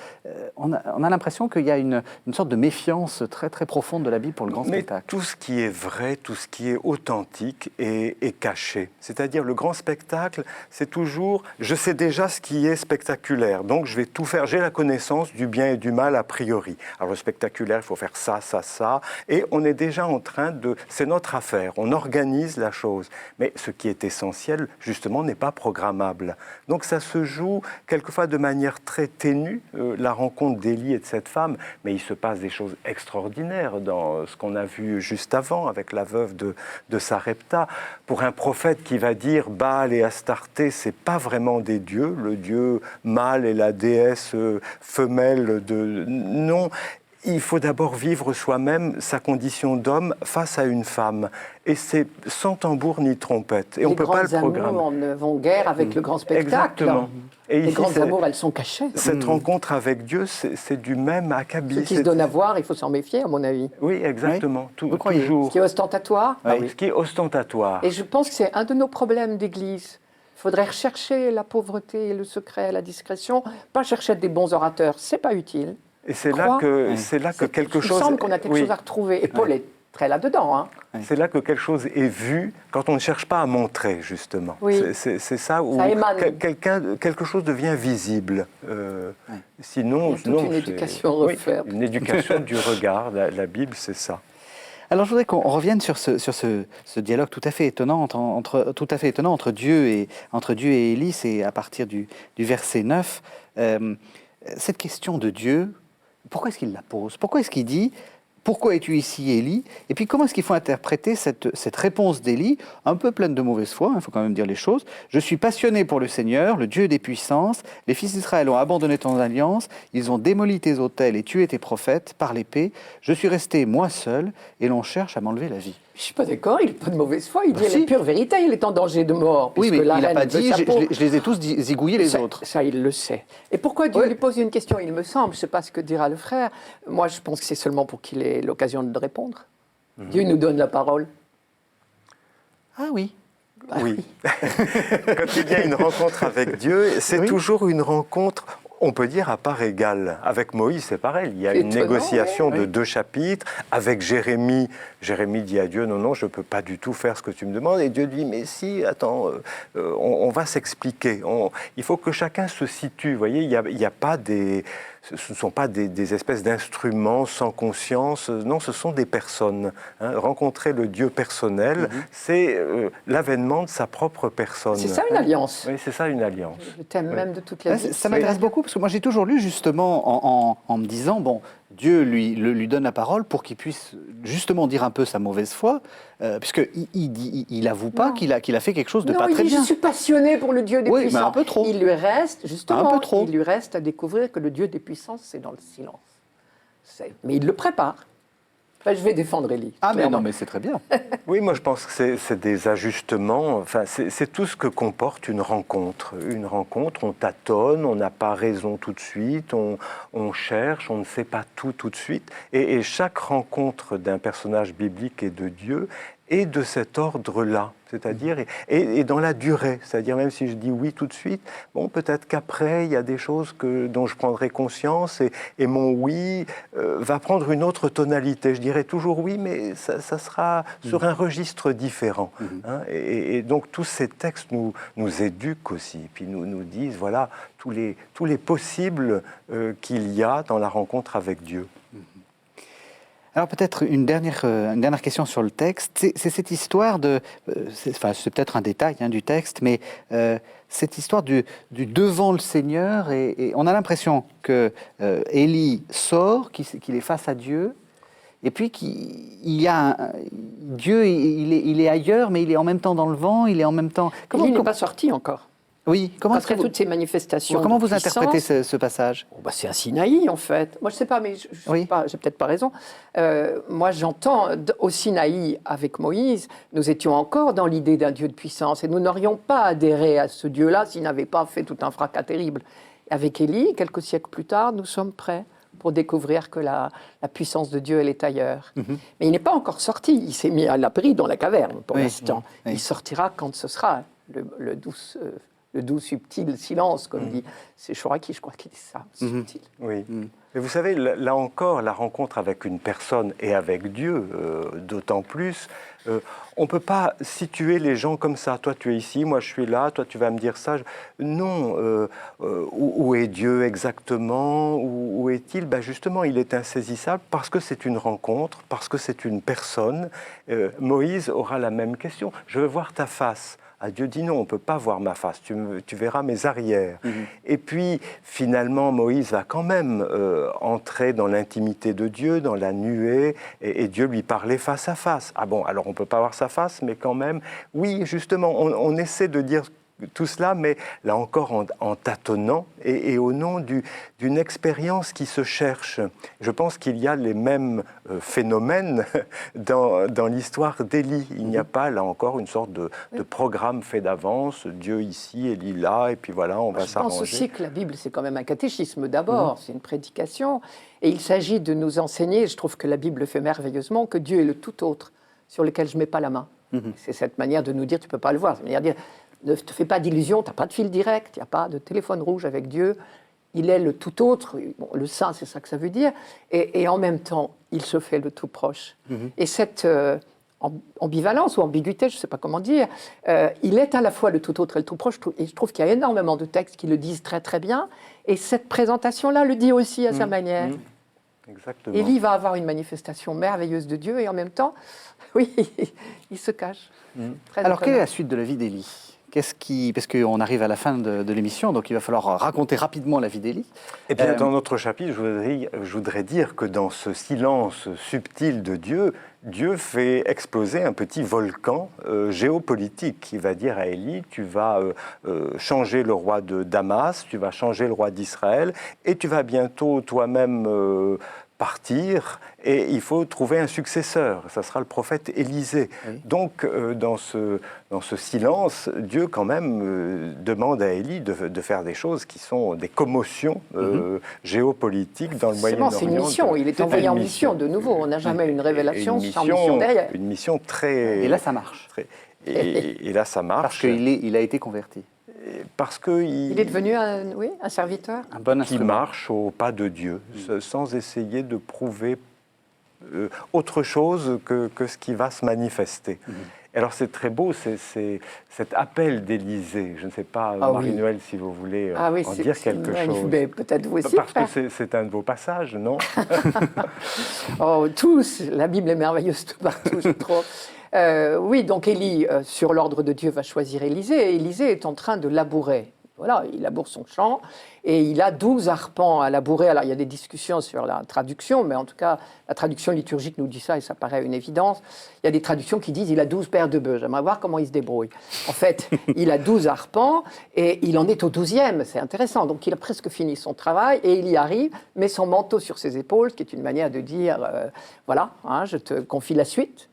On a l'impression qu'il y a une sorte de méfiance très, très profonde de la Bible pour le grand spectacle. Mais tout ce qui est vrai, tout ce qui est authentique est caché. C'est-à-dire, le grand spectacle, c'est toujours, je sais déjà ce qui est spectaculaire, donc je vais tout faire. J'ai la connaissance du bien et du mal a priori. Alors, le spectaculaire, il faut faire ça, ça, ça, et on est déjà en train de... C'est notre affaire, on organise la chose. Mais ce qui est essentiel, justement, n'est pas programmable. Donc, ça se joue quelquefois de manière très ténue, la rencontre d'Élie et de cette femme, mais il se passe des choses extraordinaires dans ce qu'on a vu juste avant avec la veuve de Sarepta. Pour un prophète qui va dire Baal et Astarté, c'est pas vraiment des dieux, le dieu mâle et la déesse femelle de... Non, il faut d'abord vivre soi-même sa condition d'homme face à une femme. Et c'est sans tambour ni trompette. Et on ne peut pas le programmer. Les grands amours ne vont guère avec le grand spectacle. Exactement. Et les grands amours, elles sont cachées. Cette rencontre avec Dieu, c'est du même acabit. Ce qui se donne à voir, il faut s'en méfier, à mon avis. Oui, exactement. Oui. Vous croyez ? Toujours. Ce qui est ostentatoire. Ah oui. Ce qui est ostentatoire. Et je pense que c'est un de nos problèmes d'Église. Il faudrait rechercher la pauvreté, le secret, la discrétion, pas chercher des bons orateurs, c'est pas utile. Et c'est là que quelque chose... Il semble qu'on a quelque chose à retrouver. Et Paul est très là-dedans. Hein. C'est là que quelque chose est vu quand on ne cherche pas à montrer, justement. Oui. C'est ça où quelque chose devient visible. Sinon, il y a toute une éducation à refaire. Une éducation du regard. La Bible, c'est ça. Alors, je voudrais qu'on revienne sur ce dialogue tout à fait étonnant entre Dieu et Élie. C'est à partir du verset 9. Cette question de Dieu, pourquoi est-ce qu'il la pose ? Pourquoi est-ce qu'il dit « Pourquoi es-tu ici, Élie ?» Et puis, comment est-ce qu'il faut interpréter cette réponse d'Élie, un peu pleine de mauvaise foi, il faut quand même dire les choses. « Je suis passionné pour le Seigneur, le Dieu des puissances. Les fils d'Israël ont abandonné ton alliance. Ils ont démoli tes autels et tué tes prophètes par l'épée. Je suis resté, moi seul, et l'on cherche à m'enlever la vie. » Je ne suis pas d'accord, il n'est pas de mauvaise foi. Il dit la pure vérité, il est en danger de mort. Oui, mais il n'a pas dit je les ai tous zigouillés les autres. Ça, il le sait. Et pourquoi Dieu lui pose une question, il me semble, je ne sais pas ce que dira le frère. Moi, je pense que c'est seulement pour qu'il ait l'occasion de répondre. Dieu nous donne la parole. Ah oui. Oui. Quand il y a une rencontre avec Dieu, c'est toujours une rencontre On peut dire à part égale. Avec Moïse, c'est pareil. Il y a C'est une étonnant, négociation oui. de 2 chapitres. Avec Jérémie, Jérémie dit à Dieu, non, je ne peux pas du tout faire ce que tu me demandes. Et Dieu dit, mais si, attends, on va s'expliquer. Il faut que chacun se situe. Vous voyez, il y a pas des... Ce ne sont pas des espèces d'instruments sans conscience. Non, ce sont des personnes. Hein. Rencontrer le Dieu personnel, c'est l'avènement de sa propre personne. C'est ça une alliance. Oui, c'est ça une alliance. Le thème même de toute la Ouais, vie. ça m'intéresse beaucoup parce que moi j'ai toujours lu justement en me disant, bon, Dieu lui donne la parole pour qu'il puisse justement dire un peu sa mauvaise foi, puisqu'il avoue pas Non. qu'il a fait quelque chose de Non, pas il très dit, bien. je suis passionné pour le Dieu des Oui, puissants. mais un peu trop. Il lui reste, justement, Un peu trop. il lui reste à découvrir que le Dieu des puissances, c'est dans le silence. Mais il le prépare. Enfin, je vais défendre Élie. Ah mais clairement. non, mais c'est très bien. Oui, moi je pense que c'est des ajustements, enfin, c'est tout ce que comporte une rencontre. Une rencontre, on tâtonne, on n'a pas raison tout de suite, on cherche, on ne sait pas tout de suite. Et chaque rencontre d'un personnage biblique et de Dieu est de cet ordre-là, c'est-à-dire, et dans la durée, c'est-à-dire même si je dis oui tout de suite, bon, peut-être qu'après, il y a des choses dont je prendrai conscience, et mon oui va prendre une autre tonalité. Je dirais toujours oui, mais ça sera sur un registre différent. Hein, et donc, tous ces textes nous éduquent aussi, et puis nous disent, voilà, tous les possibles qu'il y a dans la rencontre avec Dieu. Alors peut-être une dernière question sur le texte. C'est cette histoire de... c'est peut-être un détail du texte, mais cette histoire du devant le Seigneur. Et on a l'impression que Élie sort, qu'il est face à Dieu, et puis Dieu, il est ailleurs, mais il est en même temps dans le vent, il est en même temps... Élie n'est pas sorti encore. Oui, comment Après toutes ces manifestations. Comment de vous puissance, interprétez ce passage? c'est un Sinaï, en fait. Moi, je ne sais pas, mais je Oui. j'ai peut-être pas raison. Moi, j'entends, au Sinaï, avec Moïse, nous étions encore dans l'idée d'un Dieu de puissance, et nous n'aurions pas adhéré à ce Dieu-là s'il n'avait pas fait tout un fracas terrible. Avec Élie, quelques siècles plus tard, nous sommes prêts pour découvrir que la puissance de Dieu, elle est ailleurs. Mais il n'est pas encore sorti. Il s'est mis à l'abri dans la caverne, pour l'instant. Oui. Il sortira quand ce sera le doux subtil silence, comme dit, c'est Chouraki, je crois qu'il dit ça, subtil. Oui. Mais vous savez, là encore, la rencontre avec une personne et avec Dieu, d'autant plus, on ne peut pas situer les gens comme ça. Toi, tu es ici, moi, je suis là, toi, tu vas me dire ça. Non. Où est Dieu exactement? Où est-il? Justement, il est insaisissable parce que c'est une rencontre, parce que c'est une personne. Moïse aura la même question. Je veux voir ta face. Ah, Dieu dit non, on ne peut pas voir ma face, tu verras mes arrières. Et puis, finalement, Moïse va quand même entrer dans l'intimité de Dieu, dans la nuée, et Dieu lui parlait face à face. Ah bon, alors on ne peut pas voir sa face, mais quand même, oui, justement, on essaie de dire tout cela, mais là encore en tâtonnant et au nom d'une expérience qui se cherche. Je pense qu'il y a les mêmes phénomènes dans l'histoire d'Élie. Il n'y a pas, là encore, une sorte de programme fait d'avance, Dieu ici, Élie là, et puis voilà, on va s'arranger. Je pense aussi que la Bible, c'est quand même un catéchisme d'abord, c'est une prédication, et il s'agit de nous enseigner, je trouve que la Bible le fait merveilleusement, que Dieu est le tout autre, sur lequel je ne mets pas la main. C'est cette manière de nous dire, tu ne peux pas le voir, c'est une manière de dire, ne te fais pas d'illusions, tu n'as pas de fil direct, il n'y a pas de téléphone rouge avec Dieu. Il est le tout autre, bon, le saint, c'est ça que ça veut dire, et en même temps, il se fait le tout proche. Et cette ambivalence ou ambiguïté, je ne sais pas comment dire, il est à la fois le tout autre et le tout proche, et je trouve qu'il y a énormément de textes qui le disent très très bien, et cette présentation-là le dit aussi à sa manière. Exactement. Élie va avoir une manifestation merveilleuse de Dieu, et en même temps, oui, il se cache. Très Alors, quelle est étonnant. la suite de la vie d'Élie? Parce qu'on arrive à la fin de l'émission, donc il va falloir raconter rapidement la vie d'Élie. Eh bien, dans notre chapitre, je voudrais dire que dans ce silence subtil de Dieu, Dieu fait exploser un petit volcan géopolitique qui va dire à Élie, tu vas changer le roi de Damas, tu vas changer le roi d'Israël, et tu vas bientôt toi-même partir, et il faut trouver un successeur. Ça sera le prophète Élisée. Oui. Donc, dans ce silence, Dieu, quand même, demande à Élie de faire des choses qui sont des commotions géopolitiques dans le Moyen-Orient. C'est une mission. Il est envoyé en mission, de nouveau. On n'a jamais une révélation sans mission derrière. Une mission très... Et là, ça marche. Et là, ça marche. Parce qu'il a été converti. Parce qu'il Il est devenu un serviteur. Un bon qui instrument. marche au pas de Dieu, sans essayer de prouver autre chose que ce qui va se manifester. Alors c'est très beau, c'est cet appel d'Élisée. Je ne sais pas, Ah oui. Marie-Noël, si vous voulez Ah oui, en c'est dire quelque magnifique. chose. Mais peut-être vous aussi. Parce frère. que c'est un de vos passages, non? Oh, tous, la Bible est merveilleuse tout partout, je trouve. Oui, donc Élie, sur l'ordre de Dieu, va choisir Élisée. Et Élisée est en train de labourer. Voilà, il laboure son champ et il a 12 arpents à labourer. Alors, il y a des discussions sur la traduction, mais en tout cas, la traduction liturgique nous dit ça et ça paraît une évidence. Il y a des traductions qui disent il a 12 paires de bœufs. J'aimerais voir comment il se débrouille. En fait, il a 12 arpents et il en est au 12e. C'est intéressant. Donc, il a presque fini son travail et il y arrive, met son manteau sur ses épaules, ce qui est une manière de dire voilà, hein, je te confie la suite.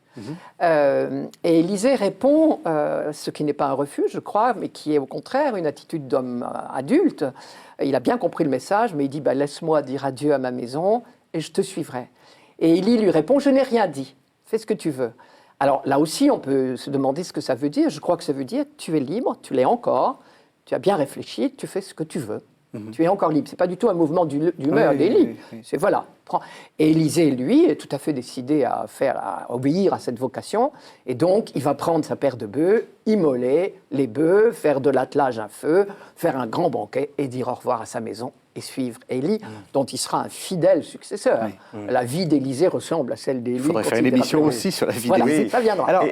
Et Élisée répond, ce qui n'est pas un refus, je crois, mais qui est au contraire une attitude d'homme adulte. Il a bien compris le message, mais il dit laisse-moi dire adieu à ma maison et je te suivrai. Et Élie lui répond je n'ai rien dit, fais ce que tu veux. Alors là aussi, on peut se demander ce que ça veut dire. Je crois que ça veut dire tu es libre, tu l'es encore, tu as bien réfléchi, tu fais ce que tu veux. Tu es encore libre. Ce n'est pas du tout un mouvement d'humeur d'Élie. C'est voilà. Et Élisée, lui, est tout à fait décidé à obéir à cette vocation. Et donc, il va prendre sa paire de bœufs, immoler les bœufs, faire de l'attelage un feu, faire un grand banquet et dire au revoir à sa maison et suivre Élie, dont il sera un fidèle successeur. La vie d'Élisée ressemble à celle d'Élie. Il faudrait faire une émission aussi sur la vie d'Élie. Ça viendra. Alors,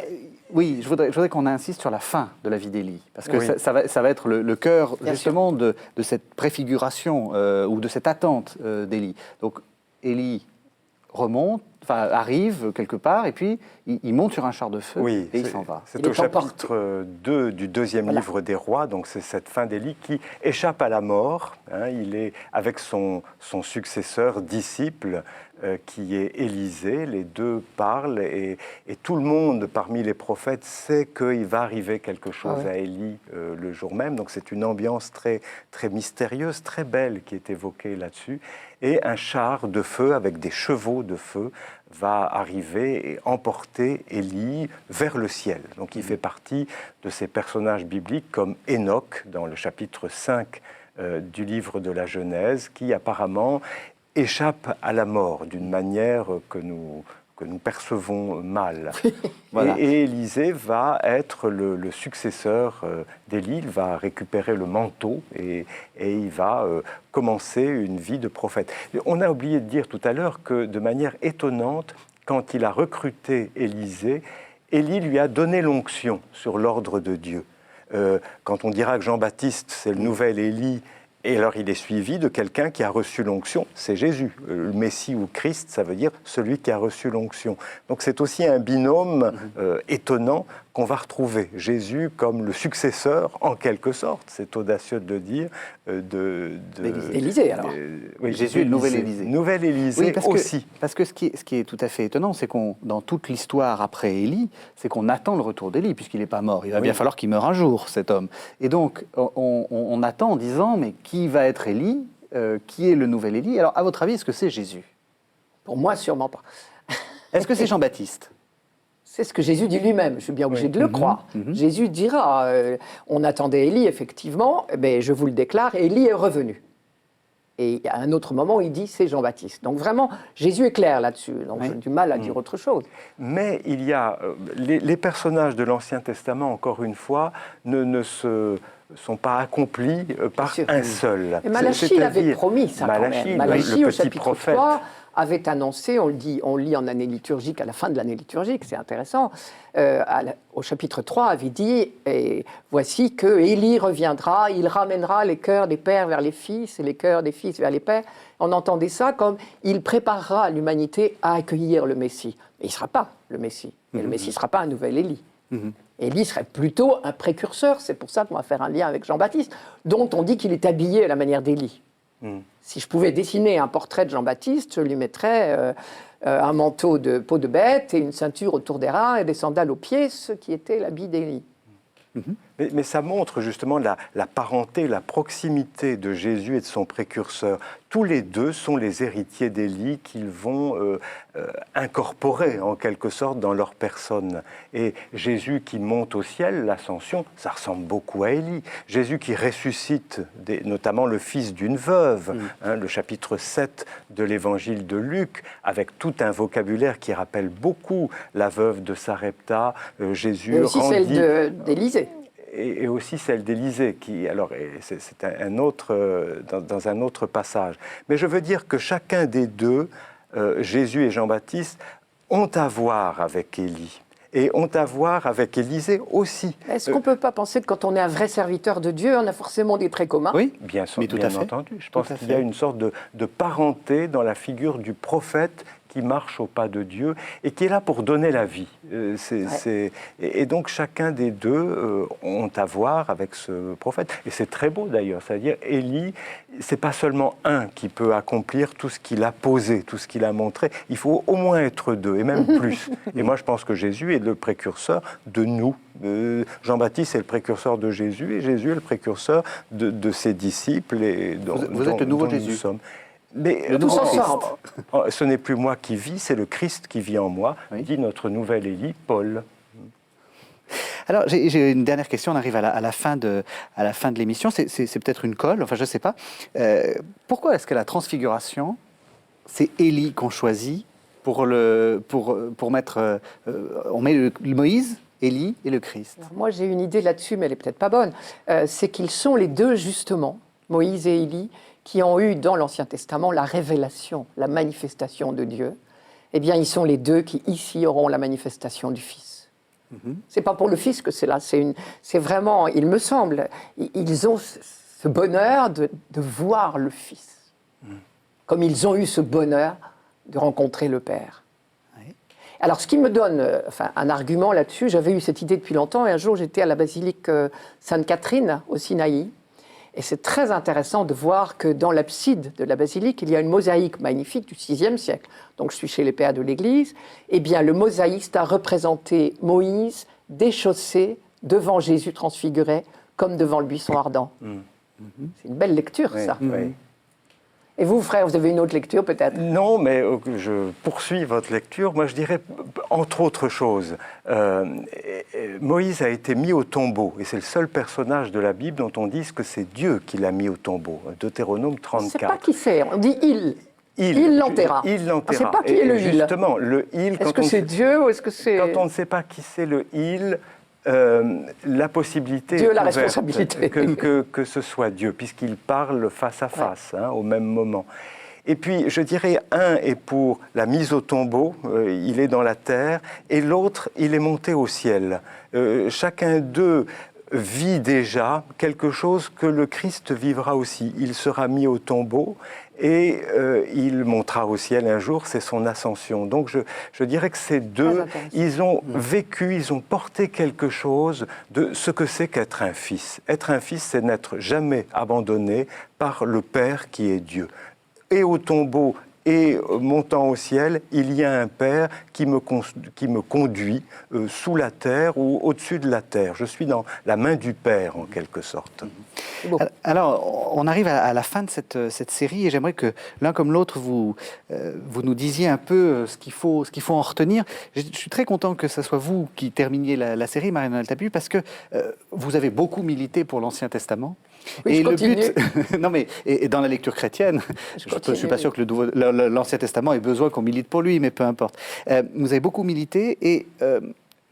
oui, je voudrais qu'on insiste sur la fin de la vie d'Élie, parce que ça va être le cœur justement de cette préfiguration ou de cette attente d'Élie. Donc Élie arrive quelque part et puis il monte sur un char de feu et il s'en va. C'est au chapitre 2 du deuxième livre des rois, donc c'est cette fin d'Élie qui échappe à la mort. Hein, il est avec son successeur, disciple, qui est Élisée. Les deux parlent et tout le monde parmi les prophètes sait qu'il va arriver quelque chose à Élie le jour même. Donc c'est une ambiance très, très mystérieuse, très belle qui est évoquée là-dessus. Et un char de feu avec des chevaux de feu va arriver et emporter Élie vers le ciel. Donc il fait partie de ces personnages bibliques comme Enoch dans le chapitre 5 du livre de la Genèse, qui apparemment échappe à la mort d'une manière que nous percevons mal. Voilà. Et Élisée va être le successeur d'Élie, il va récupérer le manteau et il va commencer une vie de prophète. On a oublié de dire tout à l'heure que de manière étonnante, quand il a recruté Élisée, Élie lui a donné l'onction sur l'ordre de Dieu. Quand on dira que Jean-Baptiste, c'est le nouvel Élie, et alors il est suivi de quelqu'un qui a reçu l'onction, c'est Jésus. Le Messie ou Christ, ça veut dire celui qui a reçu l'onction. Donc c'est aussi un binôme étonnant qu'on va retrouver. Jésus comme le successeur, en quelque sorte, c'est audacieux de le dire, Élisée alors. Oui, Jésus est le nouvel Élisée. Nouvel Élisée aussi. Parce que ce qui est tout à fait étonnant, c'est qu'on, dans toute l'histoire après Élie, c'est qu'on attend le retour d'Élie, puisqu'il n'est pas mort. Il va bien falloir qu'il meure un jour, cet homme. Et donc, on attend en disant, mais qui va être Élie? Qui est le nouvel Élie? Alors, à votre avis, est-ce que c'est Jésus? Pour moi, sûrement pas. Est-ce que c'est Jean-Baptiste? C'est ce que Jésus dit lui-même, je suis bien obligé de le croire. Jésus dira, on attendait Élie, effectivement, mais je vous le déclare, Élie est revenu. Et à un autre moment, il dit, c'est Jean-Baptiste. Donc vraiment, Jésus est clair là-dessus, donc j'ai du mal à dire autre chose. Mais il y a, les personnages de l'Ancien Testament, encore une fois, ne sont pas accomplis par un seul. Et Malachie l'avait promis, ça, Malachie, quand même. Malachie, le au petit chapitre prophète. 3, avait annoncé, on lit en année liturgique, à la fin de l'année liturgique, c'est intéressant, au chapitre 3, avait dit, et voici que Élie reviendra, il ramènera les cœurs des pères vers les fils et les cœurs des fils vers les pères. On entendait ça comme, il préparera l'humanité à accueillir le Messie. Mais il ne sera pas le Messie, et le Messie ne sera pas un nouvel Élie. Élie serait plutôt un précurseur, c'est pour ça qu'on va faire un lien avec Jean-Baptiste, dont on dit qu'il est habillé à la manière d'Élie. Si je pouvais dessiner un portrait de Jean-Baptiste, je lui mettrais un manteau de peau de bête et une ceinture autour des reins et des sandales aux pieds, ce qui était l'habit d'Élie. Mais ça montre justement la parenté, la proximité de Jésus et de son précurseur. Tous les deux sont les héritiers d'Élie qu'ils vont incorporer en quelque sorte dans leur personne. Et Jésus qui monte au ciel, l'ascension, ça ressemble beaucoup à Élie. Jésus qui ressuscite notamment le fils d'une veuve, le chapitre 7 de l'évangile de Luc, avec tout un vocabulaire qui rappelle beaucoup la veuve de Sarepta. Jésus et aussi rendit... celle d'Élisée. Et aussi celle d'Élisée, qui, alors, c'est un autre, dans un autre passage. Mais je veux dire que chacun des deux, Jésus et Jean-Baptiste, ont à voir avec Élie. Et ont à voir avec Élisée aussi. Est-ce qu'on ne peut pas penser que quand on est un vrai serviteur de Dieu, on a forcément des traits communs? Oui, bien tout entendu. Je pense qu'il y a une sorte de parenté dans la figure du prophète qui marche au pas de Dieu et qui est là pour donner la vie. Et donc chacun des deux ont à voir avec ce prophète. Et c'est très beau d'ailleurs, c'est-à-dire Élie, c'est pas seulement un qui peut accomplir tout ce qu'il a posé, tout ce qu'il a montré. Il faut au moins être deux, et même plus. Et moi je pense que Jésus est le précurseur de nous. Jean-Baptiste est le précurseur de Jésus et Jésus est le précurseur de ses disciples. Et vous êtes le nouveau Jésus. Nous sommes. Mais tous ensemble. Ce n'est plus moi qui vis, c'est le Christ qui vit en moi, dit notre nouvel Élie, Paul. Alors, j'ai une dernière question, on arrive à la fin de l'émission, c'est peut-être une colle, enfin je ne sais pas. Pourquoi est-ce que la transfiguration, c'est Élie qu'on choisit pour mettre... on met Moïse, Élie et le Christ? Alors, moi j'ai une idée là-dessus, mais elle n'est peut-être pas bonne. C'est qu'ils sont les deux justement, Moïse et Élie, qui ont eu dans l'Ancien Testament la révélation, la manifestation de Dieu. Eh bien, ils sont les deux qui, ici, auront la manifestation du Fils. C'est pas pour le Fils que c'est là, c'est vraiment, il me semble, ils ont ce bonheur de voir le Fils, comme ils ont eu ce bonheur de rencontrer le Père. Oui. Alors, ce qui me donne un argument là-dessus, j'avais eu cette idée depuis longtemps, et un jour, j'étais à la basilique Sainte-Catherine, au Sinaï, et c'est très intéressant de voir que dans l'abside de la basilique, il y a une mosaïque magnifique du VIe siècle. Donc je suis chez les pères de l'Église. Eh bien, le mosaïste a représenté Moïse déchaussé devant Jésus transfiguré, comme devant le buisson ardent. C'est une belle lecture, ça. Oui. Et vous, frère, vous avez une autre lecture peut-être? Non, mais je poursuis votre lecture. Moi, je dirais, entre autres choses, Moïse a été mis au tombeau, et c'est le seul personnage de la Bible dont on dit que c'est Dieu qui l'a mis au tombeau. Deutéronome 34. On ne sait pas qui c'est, on dit il. Il l'enterra. Il l'enterra. On ne sait pas qui est le il. Justement, le il... Est-ce que c'est Dieu ou est-ce que c'est... Quand on ne sait pas qui c'est le il... la possibilité Dieu est la ouverte, responsabilité. que ce soit Dieu, puisqu'il parle face à face, au même moment. Et puis, je dirais, un est pour la mise au tombeau, il est dans la terre, et l'autre, il est monté au ciel. Chacun d'eux vit déjà quelque chose que le Christ vivra aussi. Il sera mis au tombeau et il montera au ciel un jour, c'est son ascension. Donc je dirais que ces deux, ils ont vécu, ils ont porté quelque chose de ce que c'est qu'être un fils. Être un fils, c'est n'être jamais abandonné par le Père qui est Dieu. Et au tombeau et montant au ciel, il y a un Père qui me conduit sous la terre ou au-dessus de la terre. Je suis dans la main du Père, en quelque sorte. Bon. Alors, on arrive à la fin de cette série et j'aimerais que l'un comme l'autre, vous nous disiez un peu ce qu'il faut en retenir. Je suis très content que ce soit vous qui terminiez la série, Marie-Noëlle Tabu, parce que vous avez beaucoup milité pour l'Ancien Testament. Oui, et le but, non mais et dans la lecture chrétienne, je ne suis pas sûr que l'Ancien Testament ait besoin qu'on milite pour lui, mais peu importe. Vous avez beaucoup milité et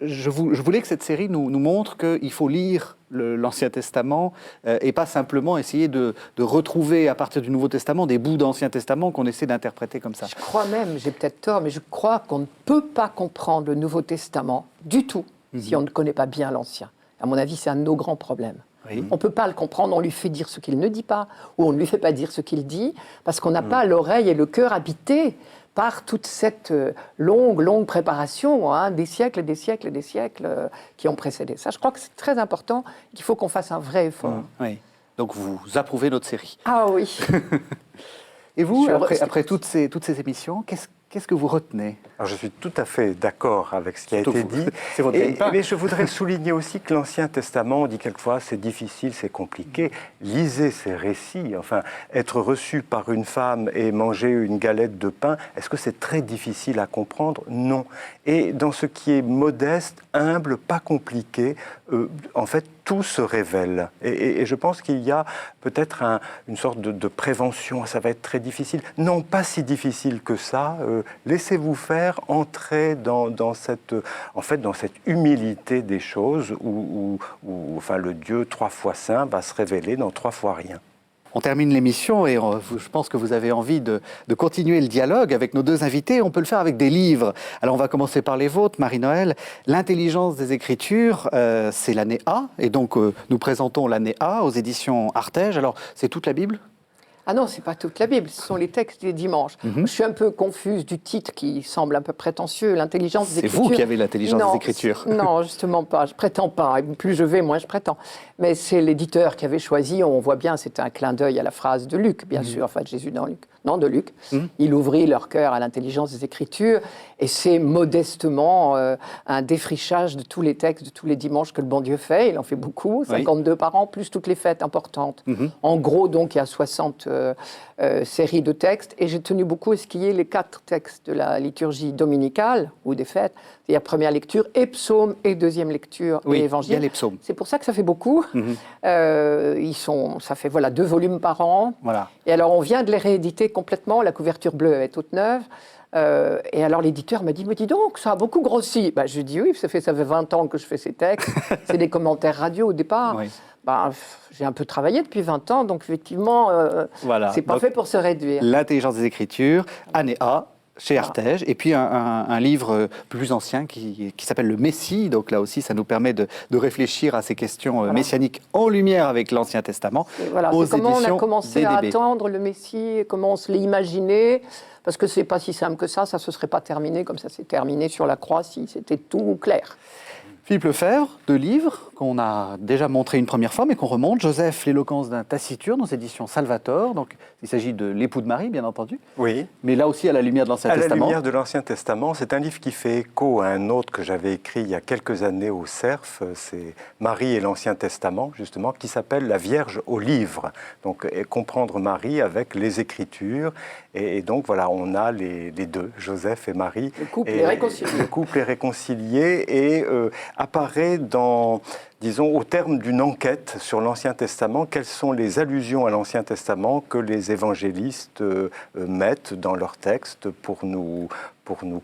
je voulais que cette série nous montre qu'il faut lire l'Ancien Testament et pas simplement essayer de retrouver à partir du Nouveau Testament des bouts d'Ancien Testament qu'on essaie d'interpréter comme ça. Je crois même, j'ai peut-être tort, mais je crois qu'on ne peut pas comprendre le Nouveau Testament du tout si on ne connaît pas bien l'Ancien. À mon avis, c'est un de nos grands problèmes. Oui. On ne peut pas le comprendre, on lui fait dire ce qu'il ne dit pas, ou on ne lui fait pas dire ce qu'il dit, parce qu'on n'a pas l'oreille et le cœur habités par toute cette longue préparation, des siècles et des siècles et des siècles qui ont précédé ça. Je crois que c'est très important, qu'il faut qu'on fasse un vrai effort. Oui. Donc vous approuvez notre série. Ah oui. Et vous, après toutes ces émissions, Qu'est-ce que vous retenez? Alors, je suis tout à fait d'accord avec ce qui a Surtout été vous. dit. C'est votre gagne-pain. Mais je voudrais souligner aussi que l'Ancien Testament, on dit quelquefois, c'est difficile, c'est compliqué. Lisez ces récits. Enfin, être reçu par une femme et manger une galette de pain, est-ce que c'est très difficile à comprendre? Non. Et dans ce qui est modeste, humble, pas compliqué, en fait, tout se révèle. Et je pense qu'il y a peut-être une sorte de prévention. Ça va être très difficile. Non, pas si difficile que ça. Laissez-vous faire, entrez dans cette humilité des choses où enfin, le Dieu 3 fois saint va se révéler dans 3 fois rien. On termine l'émission et je pense que vous avez envie de continuer le dialogue avec nos deux invités. On peut le faire avec des livres. Alors on va commencer par les vôtres, Marie-Noëlle. L'intelligence des Écritures, c'est l'année A. Et donc nous présentons l'année A aux éditions Artege. Alors c'est toute la Bible ? Ah non, c'est pas toute la Bible, ce sont les textes des dimanches. Je suis un peu confuse du titre qui semble un peu prétentieux, l'intelligence des Écritures. C'est vous qui avez l'intelligence des Écritures. Non, justement pas, je prétends pas. Et plus je vais, moins je prétends. Mais c'est l'éditeur qui avait choisi, on voit bien, c'était un clin d'œil à la phrase de Luc, bien sûr, enfin de Jésus dans Luc. Non, de Luc. Il ouvrit leur cœur à l'intelligence des Écritures et c'est modestement un défrichage de tous les textes, de tous les dimanches que le bon Dieu fait. Il en fait beaucoup, 52 par an, plus toutes les fêtes importantes. En gros, donc, il y a 60 séries de textes et j'ai tenu beaucoup à ce qu'il y ait les 4 textes de la liturgie dominicale ou des fêtes. Il y a première lecture et psaume et deuxième lecture et évangile. Il y a les psaumes. C'est pour ça que ça fait beaucoup. Ça fait 2 volumes par an. Voilà. Et alors, on vient de les rééditer complètement. La couverture bleue est toute neuve. Et alors, l'éditeur m'a dit, mais dis donc, ça a beaucoup grossi. Je lui dis, oui, ça fait 20 ans que je fais ces textes. C'est des commentaires radio au départ. Oui. J'ai un peu travaillé depuis 20 ans, donc effectivement, c'est pas fait pour se réduire. L'intelligence des Écritures, année A, chez Artege, et puis un livre plus ancien qui s'appelle Le Messie. Donc là aussi, ça nous permet de réfléchir à ces questions messianiques en lumière avec l'Ancien Testament. C'est comment on a commencé à attendre le Messie, comment on se l'est imaginé, parce que c'est pas si simple que ça se serait pas terminé comme ça s'est terminé sur la croix si c'était tout clair. Philippe Lefebvre, 2 livres qu'on a déjà montrés une première fois, mais qu'on remonte. Joseph, l'éloquence d'un taciturne, aux éditions Salvator. Donc, il s'agit de l'époux de Marie, bien entendu. Oui. Mais là aussi, à la lumière de l'Ancien Testament. À la lumière de l'Ancien Testament, c'est un livre qui fait écho à un autre que j'avais écrit il y a quelques années au CERF. C'est Marie et l'Ancien Testament, justement, qui s'appelle La Vierge au livre. Donc, comprendre Marie avec les Écritures. Et donc, voilà, on a les deux, Joseph et Marie. Le couple est réconcilié. Le couple est réconcilié et apparaît disons, au terme d'une enquête sur l'Ancien Testament, quelles sont les allusions à l'Ancien Testament que les évangélistes mettent dans leurs textes pour nous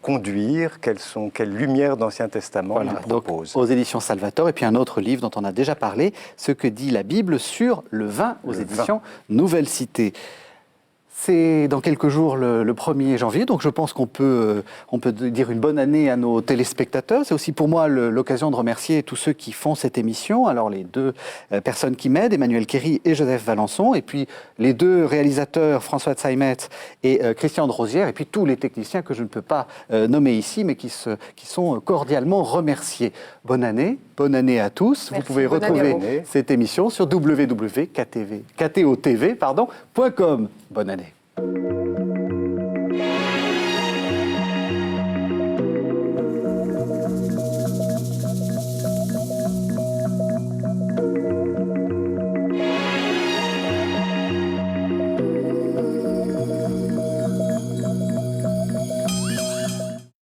conduire, quelle lumière d'Ancien Testament ils proposent. Donc, aux éditions Salvator, et puis un autre livre dont on a déjà parlé, Ce que dit la Bible sur le vin, aux éditions Nouvelle Cité. C'est dans quelques jours le 1er janvier, donc je pense qu'on peut dire une bonne année à nos téléspectateurs. C'est aussi pour moi l'occasion de remercier tous ceux qui font cette émission. Alors les 2 personnes qui m'aident, Emmanuel Kéry et Joseph Valençon, et puis les 2 réalisateurs, François Tsaimet et Christian de Rosière, et puis tous les techniciens que je ne peux pas nommer ici, mais qui sont cordialement remerciés. Bonne année à tous. Merci, vous pouvez retrouver cette émission sur www.ktotv.com. Bonne année.